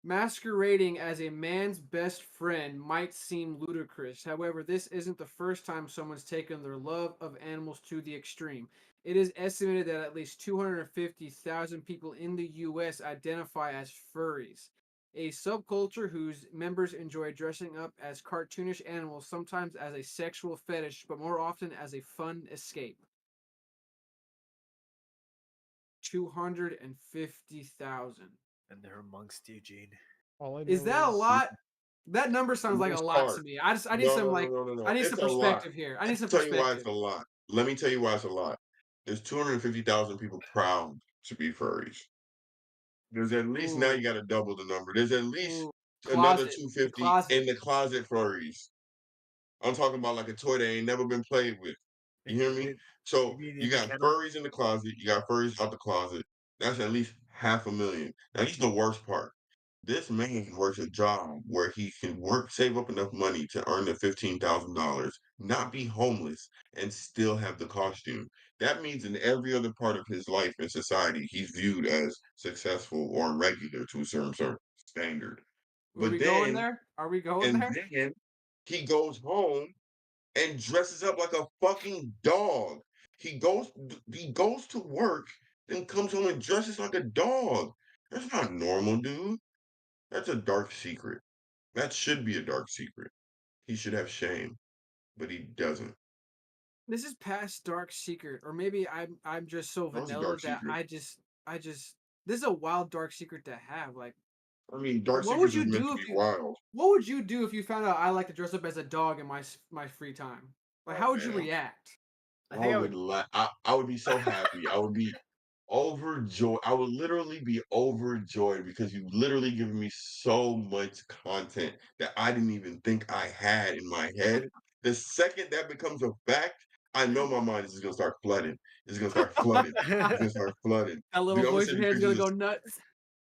Masquerading as a man's best friend might seem ludicrous. However, this isn't the first time someone's taken their love of animals to the extreme. It is estimated that at least 250,000 people in the US identify as furries, a subculture whose members enjoy dressing up as cartoonish animals, sometimes as a sexual fetish, but more often as a fun escape. 250,000. And they're amongst Eugene. All I Is know that a is lot? That number The sounds like a most lot to part. me. I need No, some no, no, like no, no, I no. need some It's a lot. perspective here. I need Let me some tell you why it's perspective. a lot. Let me tell you why it's a lot. There's 250,000 people proud to be furries. There's at least now Ooh, you got to double the number. There's at least ooh, another closet, the 250 closet. in the closet furries. I'm talking about like a toy that ain't never been played with. You hear me? You So mean you in the got kennel? furries in the closet, you got furries out the closet. That's at least 500,000. Now here's the worst part. This man works a job where he can work, save up enough money to earn the $15,000, not be homeless, and still have the costume. That means in every other part of his life in society, he's viewed as successful or regular to a certain standard. Are But we going then, there? Are we going and there? then he goes home and dresses up like a fucking dog. He goes to work, then comes home and dresses like a dog. That's not normal, dude. That's a dark secret. That should be a dark secret. He should have shame, but he doesn't. This is past dark secret, or maybe I'm just so That was a vanilla dark that secret. I just this is a wild dark secret to have. I mean, Like dark what would secrets is you meant do to if be you wild. what would you do if you found out I like to dress up as a dog in my free time? Like Oh how would you man, react? I I think I would would. I would be so happy. I would be overjoyed. I would literally be overjoyed because you literally given me so much content that I didn't even think I had in my head. The second that becomes a fact, I know my mind is just gonna start flooding. It's gonna start flooding. It's gonna start flooding. That Dude, little voice in your head's gonna go nuts.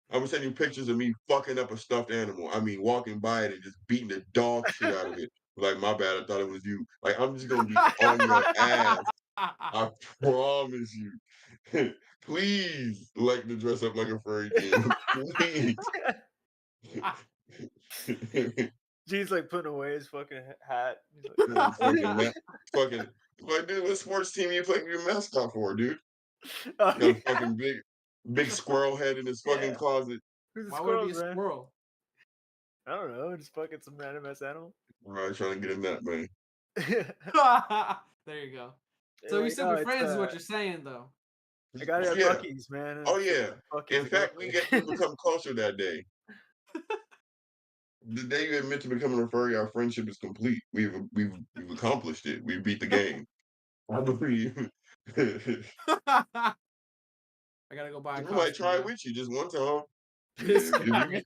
I'm gonna send you pictures of me fucking up a stuffed animal. I mean, walking by it and just beating the dog shit out of it. Like, my bad, I thought it was you. Like, I'm just gonna be on your ass. I promise you. Please like to dress up like a furry kid. Please. Gene's like putting away his fucking hat. He's fucking fucking like, dude, what sports team you playing your mascot for, dude? like, oh Got a yeah, fucking big squirrel head in his fucking yeah. closet. Who's the Why would it be squirrels, a man? squirrel? I don't know. Just fucking some random ass animal. Right, trying to get in that, man. There you go. They're So you're like, still oh, be it's friends, is what you're saying, though. I got it Oh at yeah. Bucky's, man. Oh It's yeah. Bucky's. In I got fact, we become closer that day. The day you admit to becoming a furry, our friendship is complete. We've accomplished it. We beat the game. I believe. I gotta go buy a I might costume try it now. with you just one time. This Shit, if you get if you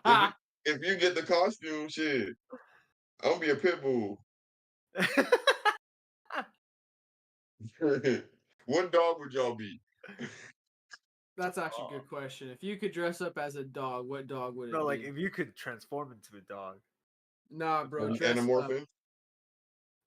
guy. if you get the costume, shit, I'm gonna be a pit bull. What dog would y'all be? That's actually a good question. If you could dress up as a dog, what dog would No, it like be? if you could transform into a dog. Nah, bro, An dress up. anamorphin?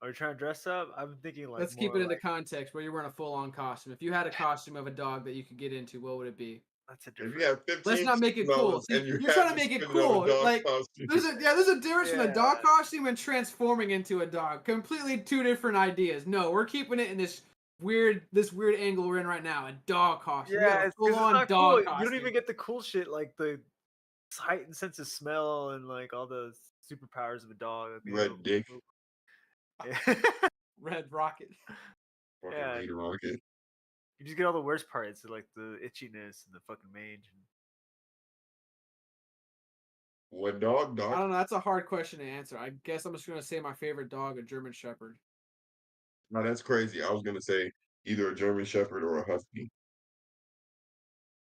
Are you trying to dress up? I'm thinking like Let's keep more it into like context where you're wearing a full on costume. If you had a costume of a dog that you could get into, what would it be? that's a If you different. have Let's not make it cool. $15,000 See, and you you're trying have to to make it spend it on a cool. dog Like costume, there's a difference from a dog Yeah. costume and transforming into a dog. Completely two different ideas. No, we're keeping it in this weird angle we're in right now. A dog costume. We got Yeah, a it's full because it's on not cool. dog You don't costume. even get the cool shit like the heightened sense of smell and like all the superpowers of a dog. Like being able red dick, to yeah. Red Rocket. fucking Yeah, Raider Rocket. you just get all the worst parts, like the itchiness and the fucking mange. What dog, I doc? don't know. That's a hard question to answer. I guess I'm just gonna say my favorite dog, a German Shepherd. No, that's crazy. I was gonna say either a German Shepherd or a Husky.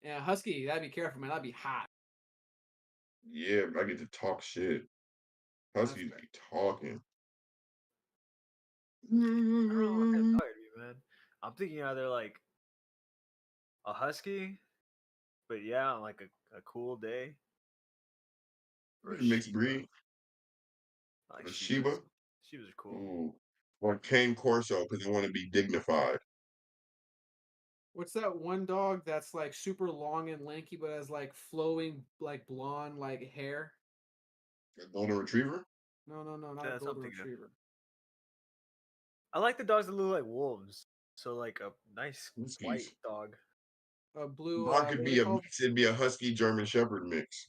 Yeah, Husky. That'd be careful, man. That'd be hot. Yeah, I get to talk shit. That's Huskies fair. be talking. I don't know what kind of dog it'd be, man. I'm thinking either like a husky, but yeah, on like a cool day, or a Mixed Shiba. breed. I like A Shibas. Shiba. Shibas are cool. Ooh. Or Cane Corso because I want to be dignified. What's that one dog that's like super long and lanky but has like flowing like blonde like hair? A golden retriever. No, no, no, not a That's golden something. retriever. I like the dogs that look like wolves. So like a nice white Huskies. dog. A blue Mine what could are be they a called? mix. It'd be a husky German Shepherd mix.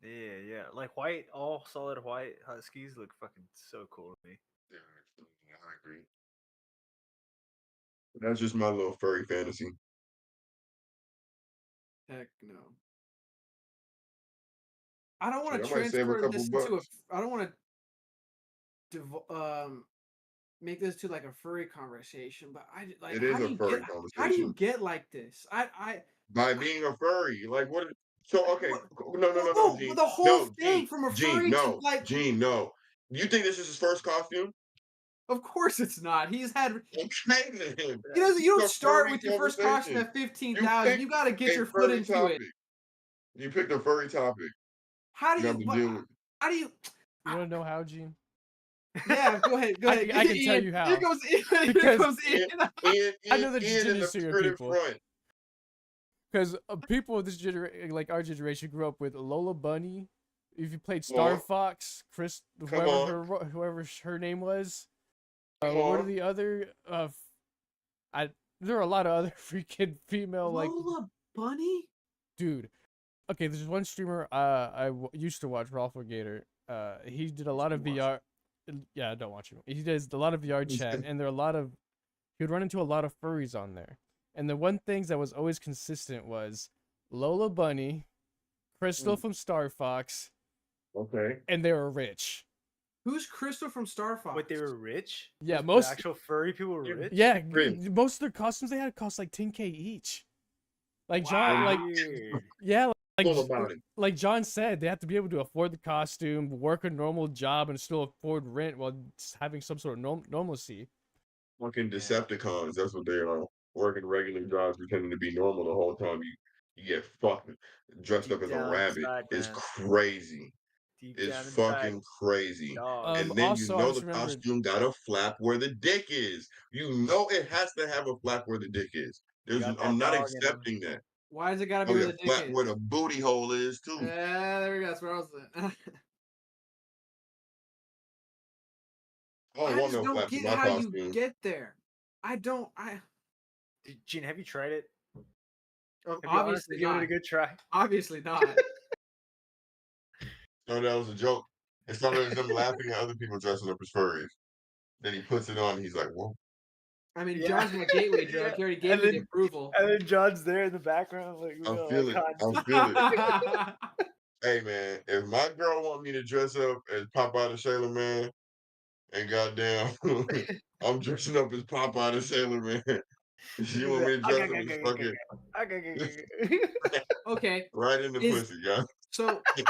Yeah, yeah. Like white, all solid white huskies look fucking so cool to me. Yeah, I agree. That's just my little furry fantasy. Heck no. I don't want Shit, to I might save a transfer couple this into a. bucks. I don't want to make this to like a furry conversation, but I like It is a furry how do you conversation. get like this? I By being a furry, like what? So okay, what, no, no, well, no, no, no, Gene, the whole no, thing Gene, from a Gene, furry to no, like. Gene, no. You think this is his first costume? Of course, it's not. He's had. Okay, then. He doesn't. You It's don't a start furry with your first costume conversation. at 15,000. Picked You got to get a your foot furry into it. topic. You picked a furry topic. How do You have you? to What? deal with. How do you? You want to know how, Gene? Yeah, go ahead. Go ahead. I can tell Ian. you Here how. goes Ian. Here Because comes Ian. I know that Ian in Virginia the serial printed people. front. Because people of this generation, like our generation, grew up with Lola Bunny. If you played Come Star on. Fox, Chris, Come on. whoever her name was. Come What are on. the other? There are a lot of other freaking female like Lola Bunny. dude. Okay, there's one streamer used to watch, Rolf Gator. He did a lot of VR. Yeah, I don't watch him. He does a lot of VR chat, and there are a lot of. He would run into a lot of furries on there, and the one things that was always consistent was Lola Bunny, Crystal from Star Fox, Okay. and they were rich. Who's Crystal from Star Fox? Wait, they were rich? Yeah, The actual furry people were rich? Yeah, Rich. most of their costumes they had cost like 10K each. Like John, Wow. like Weird. yeah, All about it. like John said, they have to be able to afford the costume, work a normal job, and still afford rent while having some sort of normalcy. Fucking Decepticons. That's what they are. Working regular jobs, pretending to be normal the whole time. You get fucking dressed Deep up as a down rabbit. inside, It's man. crazy. Deep It's down inside, fucking crazy. dog. And then you Also, I know just the remembered costume got a flap where the dick is. You know it has to have a flap where the dick is. Got I'm that not dog in them. accepting that. Why does it gotta Oh be where yeah, the dick flap is? where the booty hole is too. There we go. That's where I was at. I don't I want just no don't flaps in get my how you costume. get there. I don't. Gene, have you tried it? Have you Obviously honestly given it not. a good try? Obviously not. No, that was a joke. It started as them laughing at other people dressing up as furries. Then he puts it on and he's like, whoa. I mean, Yeah. John's my gateway Yeah. drug. He already gave me the approval. And then John's there in the background, like, we I got feel it. icons. I feel it. Hey man, if my girl want me to dress up as Popeye the Sailor Man, and goddamn, I'm dressing up as Popeye the Sailor Man. She want me to dress up as fucking Okay. right in the Is pussy, guys. so Yeah,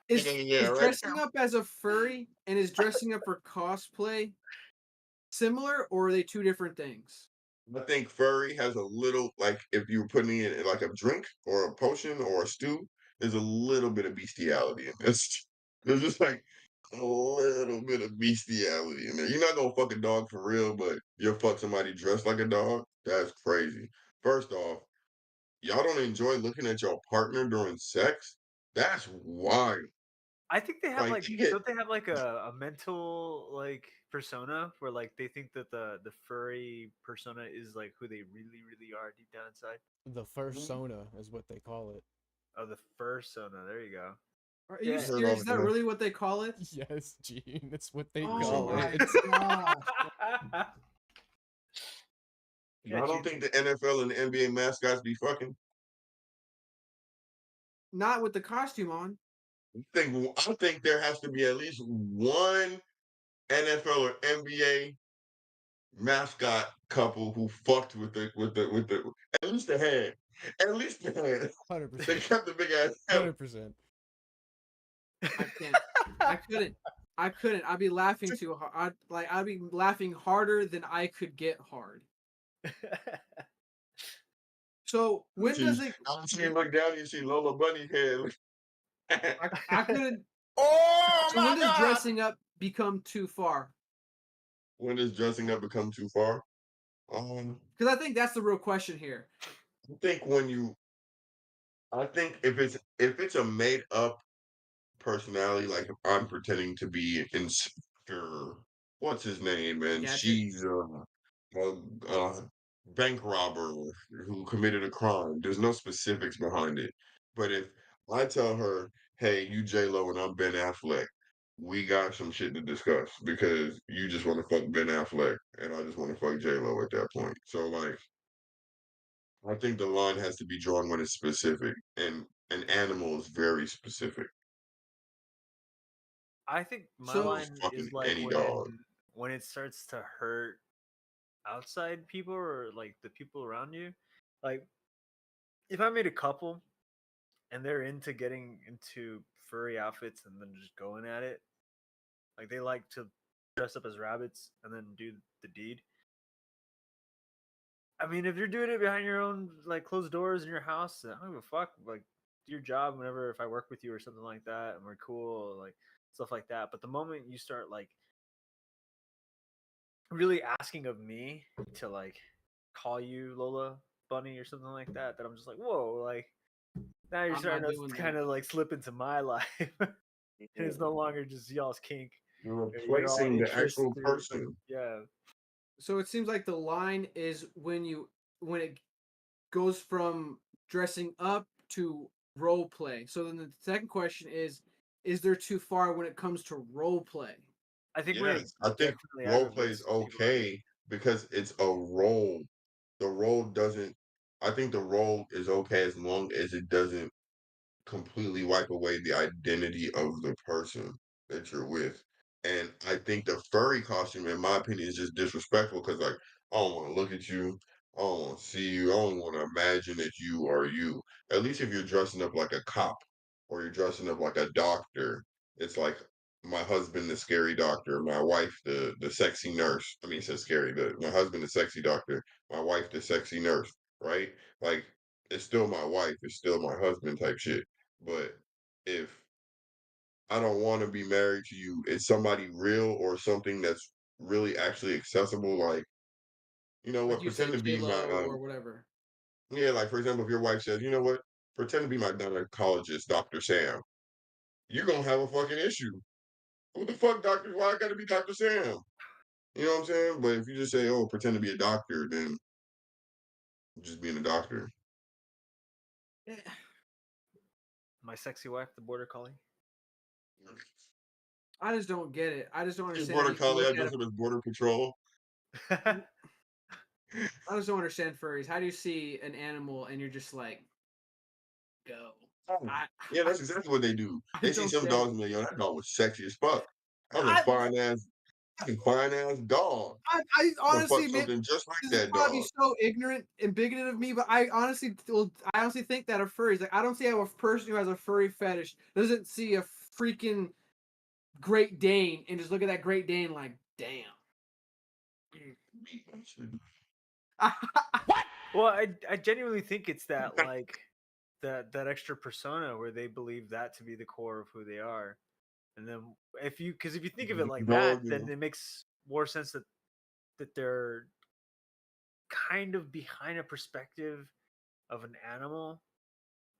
is right. dressing up as a furry and is dressing up for cosplay similar, or are they two different things? I think furry has a little like if you're putting in like a drink or a potion or a stew, there's a little bit of bestiality in this. There's just like a little bit of bestiality in there. You're not gonna fuck a dog for real, but you'll fuck somebody dressed like a dog. That's crazy. First off, y'all don't enjoy looking at your partner during sex? That's wild. I think they have Like like, you get don't they have like a mental like persona where like they think that the furry persona is like who they really are deep down inside? the fursona is what they call it. Oh, the fursona. There you go. Are you Yeah. heard all serious? Is of that that. really what they call it? Yes, Gene, that's what they Oh call my it. gosh. I don't think the NFL and the NBA mascots be fucking. Not with the costume on. I think there has to be at least one NFL or NBA mascot couple who fucked with the at least the head. At least the head. They 100%. kept the big ass head. 100%. I can't. I couldn't. I couldn't. I'd be laughing too hard. I'd be laughing harder than I could get hard. So when does it? I see you look down, you see Lola Bunny head. I couldn't. Oh So when does dressing up become too far? When does dressing up become too far? Because I think that's the real question here. I think I think if it's a made up personality, like if I'm pretending to be Inspector, what's his name, and Gadget. she's a bank robber who committed a crime. There's no specifics behind it. But if I tell her, "Hey, you J Lo and I'm Ben Affleck," we got some shit to discuss because you just want to fuck Ben Affleck and I just want to fuck J Lo at that point. So like, I think the line has to be drawn when it's specific, and an animal is very specific. I think my So So line fucking is like any dog. when it starts to hurt outside people or like the people around you. Like if I made a couple and they're into getting into furry outfits and then just going at it, like they like to dress up as rabbits and then do the deed. I mean, if you're doing it behind your own like closed doors in your house, I don't give a fuck. Like do your job whenever if I work with you or something like that and we're cool, like stuff like that. But the moment you start like really asking of me to like call you Lola Bunny or something like that, that I'm just like, whoa, like now you're I'm not starting doing to that. kind of like slip into my life. And it's no longer just y'all's kink. You're You're all replacing the actual interested. person. Yeah. So it seems like the line is when it goes from dressing up to role play. So then the second question is there too far when it comes to role play? I think when it Yes, I think definitely role play aggravates is people around you. okay because it's a role. The role doesn't. I think the role is okay as long as it doesn't completely wipe away the identity of the person that you're with. And I think the furry costume, in my opinion, is just disrespectful because, like, I don't want to look at you. I don't want to see you. I don't want to imagine that you are you. At least if you're dressing up like a cop or you're dressing up like a doctor, it's like my husband, the scary doctor, my wife, the sexy nurse. I mean, it says scary, but my husband, the sexy doctor, my wife, the sexy nurse, right? Like, it's still my wife, it's still my husband type shit. But if I don't want to be married to you, it's somebody real or something that's really actually accessible. Like, you know Like what? you Pretend said, to J be my Lo or whatever. yeah. Like for example, if your wife says, you know what? Pretend to be my gynecologist, Doctor Sam. You're gonna have a fucking issue. Who the fuck, Doctor? Why I gotta be Doctor Sam? You know what I'm saying? But if you just say, oh, pretend to be a doctor, then just being a doctor. Eh, My sexy wife, the border collie. I just don't get it. I just don't Just understand how border you can collie, look I at dress it. up as border patrol. I just don't understand furries. How do you see an animal and you're just like, go? Oh, I yeah, I, that's exactly what they do. I They see don't some get it. dogs and they, yo, that dog was sexy as fuck. That was I a fine ass dog. I I'm gonna fuck honestly, man, something just like this is that probably dog. so ignorant and bigoted of me, but I honestly think that of furries, like I don't see how a person who has a furry fetish doesn't see a freaking Great Dane and just look at that Great Dane like, damn. Well, I genuinely think it's that like that extra persona where they believe that to be the core of who they are. And then if you think of it like that, Dog, then it makes more sense that they're kind of behind a perspective of an animal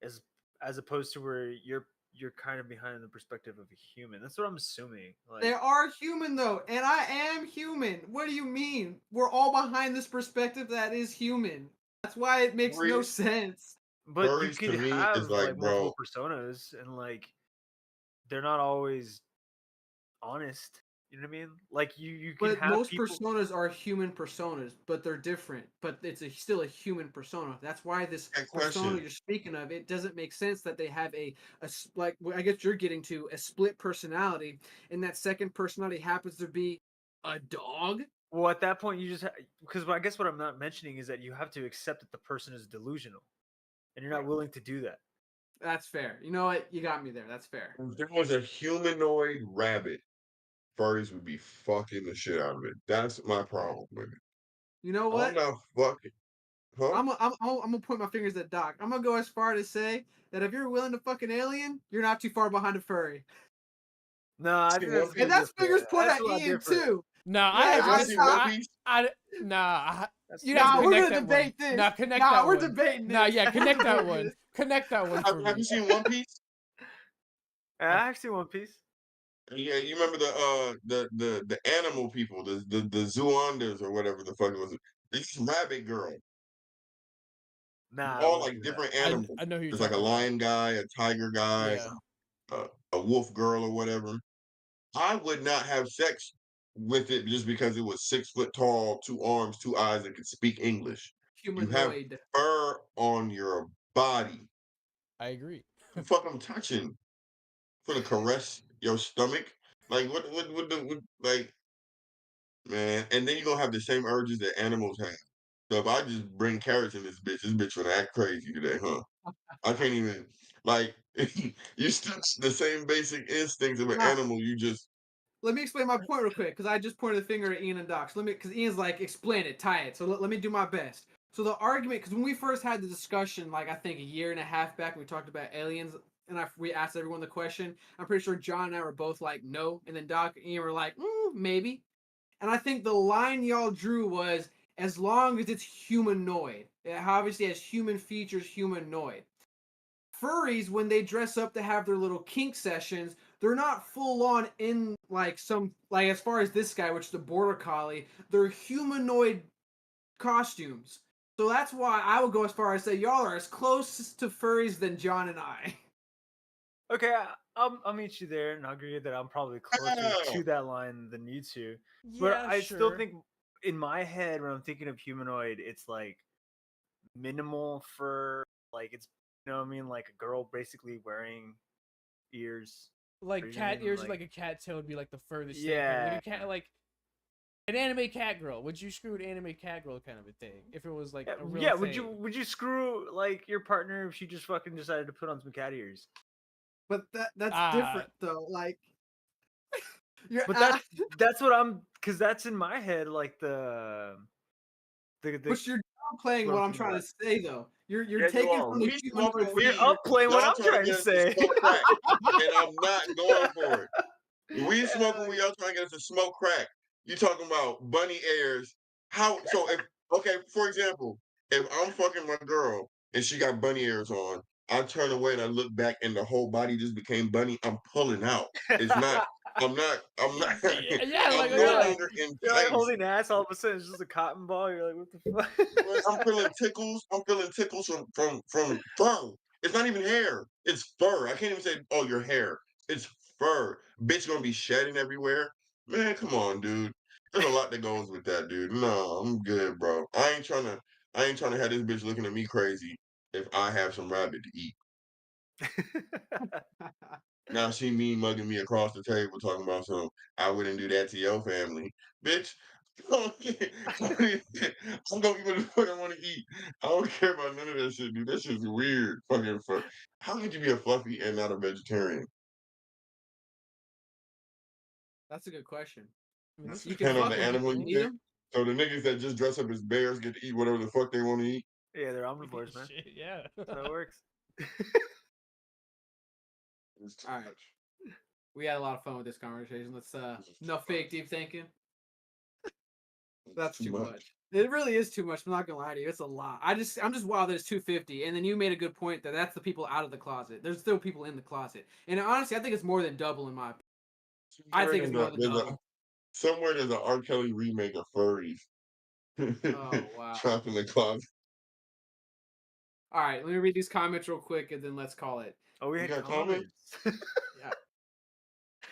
as as opposed to where you're kind of behind the perspective of a human. That's what I'm assuming. They Like, are human though, and I am human. What do you mean? We're all behind this perspective that is human. That's why it makes no furries, sense. but you furries could to me have is like, like multiple bro, personas and like they're not always honest. You know what I mean? Like you can But have most people. personas are human personas, but they're different. But it's still a human persona. That's why this that persona question. you're speaking of, it doesn't make sense that they have like I guess you're getting to a split personality, and that second personality happens to be a dog. Well, at that point, you just because I guess what I'm not mentioning is that you have to accept that the person is delusional, and you're not willing to do that. That's fair. You know what? You got me there. That's fair. If there was a humanoid rabbit, furries would be fucking the shit out of it. That's my problem with it. You know I'm what? not fucking, huh? I'm gonna point my fingers at Doc. I'm gonna go as far to say that if you're willing to fuck an alien, you're not too far behind a furry. No, I See, think one that's a And little thing, that's different. fingers point That's a at lot Ian different. too. Nah, Yeah, Have y'all I- seen I- One Piece? That's you have Nah, to we're connect gonna that one. debate this. Nah, connect Nah, that we're one. debating Nah, this. yeah, We're connect that debating one. this. Connect that one for Have me. you seen One Piece? I've seen One Piece. Yeah, you remember the animal people, the Zoanders or whatever the fuck it was. This rabbit girl. Nah, I All wouldn't like do that. different animals. I know who you're There's like a talking about. lion guy, a tiger guy, Yeah. a wolf girl or whatever. I would not have sex with it just because it was 6 foot tall, 2 arms, 2 eyes, and could speak English. You have Humanoid. fur on your body. I agree. The fuck I'm touching for to caress your stomach. Like like man, and then you're gonna have the same urges that animals have. So if I just bring carrots in this bitch gonna act crazy today, huh? I can't even like you still the same basic instincts of an Nah, animal. You just let me explain my point real quick, because I just pointed the finger at Ian and Doc. So because Ian's like, explain it, tie it. So let me do my best. So the argument, because when we first had the discussion, like I think a year and a half back, we talked about aliens, and we asked everyone the question. I'm pretty sure John and I were both like, no, and then Doc and Ian were like, maybe. And I think the line y'all drew was as long as it's humanoid. It obviously has human features, humanoid. Furries, when they dress up to have their little kink sessions, they're not full on in like some like as far as this guy, which is the border collie, they're humanoid costumes. So that's why I would go as far as say y'all are as close to furries than John and I. Okay, I'll meet you there, and I'll agree that I'm probably closer to that line than you two. But Yeah, I still sure. think in my head when I'm thinking of humanoid, it's like minimal fur, like it's you know what I mean, like a girl basically wearing ears. Like Or you know what I cat mean? ears, like a cat tail would be like the furthest thing. Yeah. Like a cat, like an anime cat girl. Would you screw an anime cat girl kind of a thing? If it was like a real Yeah, thing. would you screw like your partner if she just fucking decided to put on some cat ears? But that's Ah. different though. Like you're But that's what I'm because that's in my head like the but you're downplaying what what I'm I'm thinking trying about. to say though. You're yeah, you taking are. from the We humanoid smoking You're weed. upplaying what Y'all I'm trying to trying to get us to say. smoke crack, and I'm not going for it. We smoking weed. Y'all trying to get us to smoke crack. You talking about bunny ears? How? So if okay, for example, if I'm fucking my girl and she got bunny ears on, I turn away and I look back and the whole body just became bunny. I'm pulling out. It's not. I'm not. I'm not. Yeah, like I'm no You're like longer you're like enticed. holding ass. All of a sudden, it's just a cotton ball. You're like, what the Like, I'm fuck? feeling tickles. I'm feeling tickles from fur. It's not even hair. It's fur. I can't even say, oh, your hair. It's fur. Bitch gonna be shedding everywhere. Man, come on, dude. There's a lot that goes with that, dude. No, I'm good, bro. I ain't trying to have this bitch looking at me crazy if I have some rabbit to eat. Now she mean mugging me across the table talking about some I wouldn't do that to your family. Bitch, I'm gonna eat what the fuck I want to eat. I don't care about none of that shit, dude. That shit's weird. Fucking fuck. How could you be a fluffy and not a vegetarian? That's a good question. I mean, this You is can Depend on fuck the them, but animal you you can eat pick. them. So the niggas that just dress up as bears get to eat whatever the fuck they want to eat. Yeah, they're omnivores, man. Shit, yeah. That's how it works. It's too All right. much. We had a lot of fun with this conversation. Let's This is no too fake much. deep thinking. It's That's too too much. much. It really is too much. I'm not gonna lie to you. It's a lot. I'm just wild that it's 250. And then you made a good point that that's the people out of the closet. There's still people in the closet. And honestly, I think it's more than double in my opinion. I think it's more than double. Somewhere there's an R. Kelly remake of Furries. Oh wow. Trapped in the closet. All right, let me read these comments real quick and then let's call it. Oh, we You had got comments? comments. Yeah.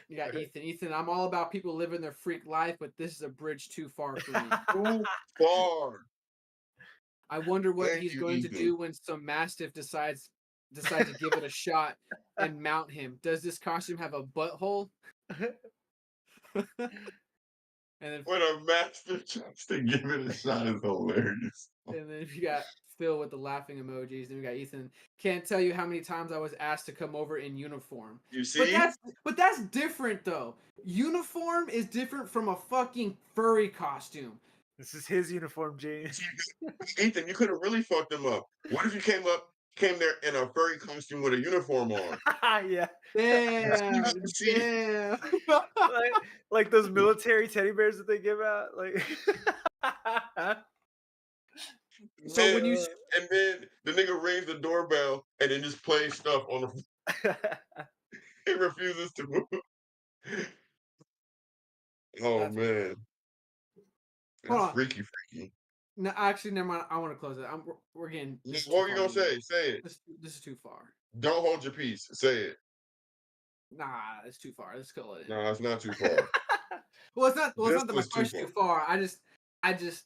You got Alright. Ethan. Ethan, I'm all about people living their freak life, but this is a bridge too far for me. Too far. I wonder what Thank he's you, going to Ethan. do when some mastiff decides to give it a shot and mount him. Does this costume have a butthole? And then When a master tries to give it a shot is hilarious. you got Phil with the laughing emojis. Then we got Ethan. Can't tell you how many times I was asked to come over in uniform. You see? But that's different though. Uniform is different from a fucking furry costume. This is his uniform, James. Ethan, you could have really fucked him up. What if you came up came there in a furry costume with a uniform on. Yeah. Damn, See? damn. Like those military teddy bears that they give out. Like So when you And then the nigga rings the doorbell and then just plays stuff on the. He refuses to move. Oh That's- man, hold that's on. freaky. No, actually, never mind. I want to close it. We're getting. What this is too were you far gonna to go. say? Say it. This is too far. Don't hold your peace. Say it. Nah, it's too far. Let's call it. No, it's not too far. Well, it's not. Well, it's This not that my was too question's too far. I just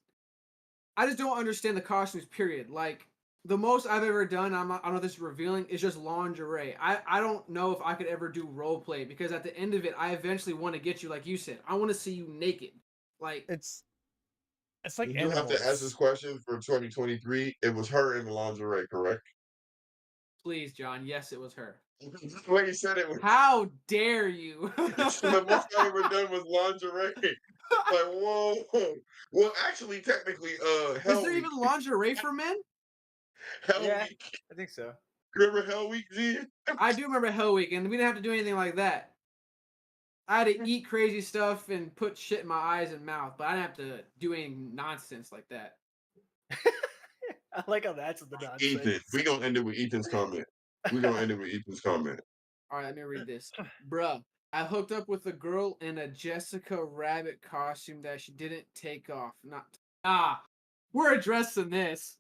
don't understand the costumes. Period. Like the most I've ever done. I don't know if this is revealing. Is just lingerie. I don't know if I could ever do role play because at the end of it, I eventually want to get you, like you said. I want to see you naked. Like It's like You have to ask this animals. question for 2023. It was her in the lingerie, correct? please, John. Yes, it was her. Just the way you said it was. How dare you? The most I've ever done was lingerie. Like, whoa. Well, actually, technically, Is Hell there Week. even lingerie for men? Hell Yeah, Week. I think so. Remember Hell Week, G? I do remember Hell Week, and we didn't have to do anything like that. I had to eat crazy stuff and put shit in my eyes and mouth, but I didn't have to do any nonsense like that. I like how that's the nonsense. Ethan. We gonna end it with Ethan's comment. All right, let me read this. Bruh, I hooked up with a girl in a Jessica Rabbit costume that she didn't take off. We're addressing this.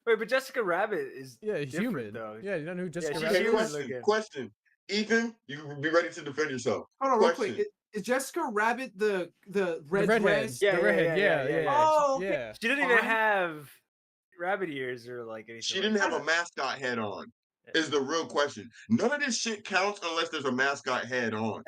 Wait, but Jessica Rabbit is Yeah, different, human. though. Yeah, you don't know who Jessica she's Rabbit human is? looking. Question. Ethan, you be ready to defend yourself. Hold on, real Question. quick. Is Jessica Rabbit the red redhead. dress? Yeah, the redhead. yeah. Oh, okay. yeah. She didn't even Fine. have rabbit ears or like anything. She like didn't have that. a mascot head on. Is the real question. None of this shit counts unless there's a mascot head on.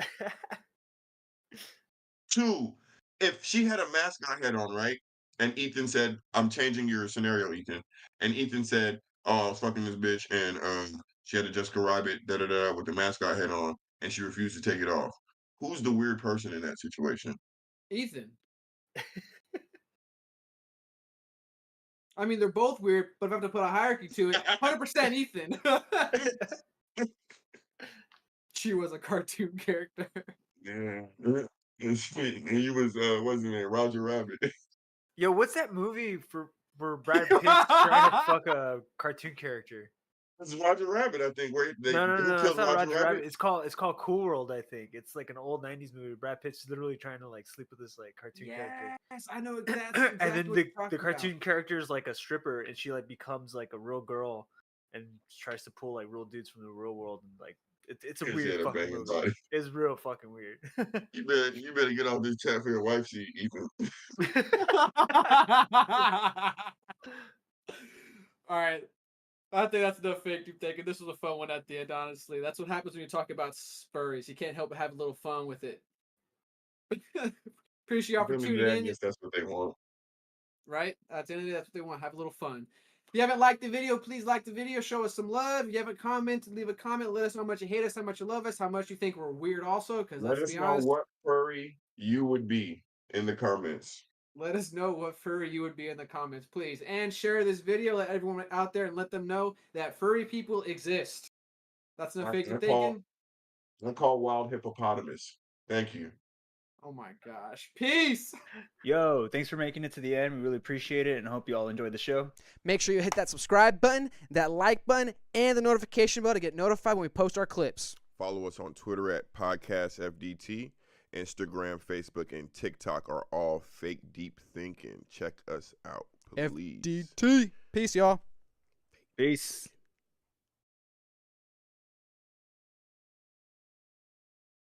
Two, if she had a mascot head on, right? And Ethan said, I'm changing your scenario, Ethan. And Ethan said, oh, I was fucking this bitch and she had a Jessica Rabbit with the mascot head on and she refused to take it off. Who's the weird person in that situation? Ethan. I mean, they're both weird, but if I have to put a hierarchy to it, 100% Ethan. She was a cartoon character. Yeah. And he was what's his name? Roger Rabbit. Yo, what's that movie where Brad Pitt's trying to fuck a cartoon character? It's Roger Rabbit, I think. Where No, who it's killed not Roger Roger Rabbit. Rabbit? It's called Cool World, I think. It's like an old '90s movie. Brad Pitt's literally trying to like sleep with this like cartoon character. Yes, I know exactly. And then what you're talking the cartoon about. character is like a stripper, and she like becomes like a real girl, and tries to pull like real dudes from the real world, and like it's a She weird had a fucking banging movie. body. It's real fucking weird. You better get off this chat for your wife seat, Ethan. All right. I think that's enough fake deep thinking. This was a fun one at the end, honestly. That's what happens when you talk about furries. You can't help but have a little fun with it. Appreciate y'all for Really, tuning I in. guess that's what they want. Right? At the end of the day, that's what they want. Have a little fun. If you haven't liked the video, please like the video. Show us some love. If you haven't commented, leave a comment. Let us know how much you hate us, how much you love us, how much you think we're weird also. Because Let let's us be know honest, what furry you would be in the comments. let us know what furry you would be in the comments, please. And share this video. Let everyone out there and let them know that furry people exist. That's enough fake deep thinking. I call wild hippopotamus. Thank you. Oh my gosh. Peace. Yo, thanks for making it to the end. We really appreciate it and hope you all enjoyed the show. Make sure you hit that subscribe button, that like button, and the notification bell to get notified when we post our clips. Follow us on Twitter at PodcastFDT. Instagram, Facebook, and TikTok are all fake deep thinking. Check us out, please. FDT. Peace, y'all. Peace.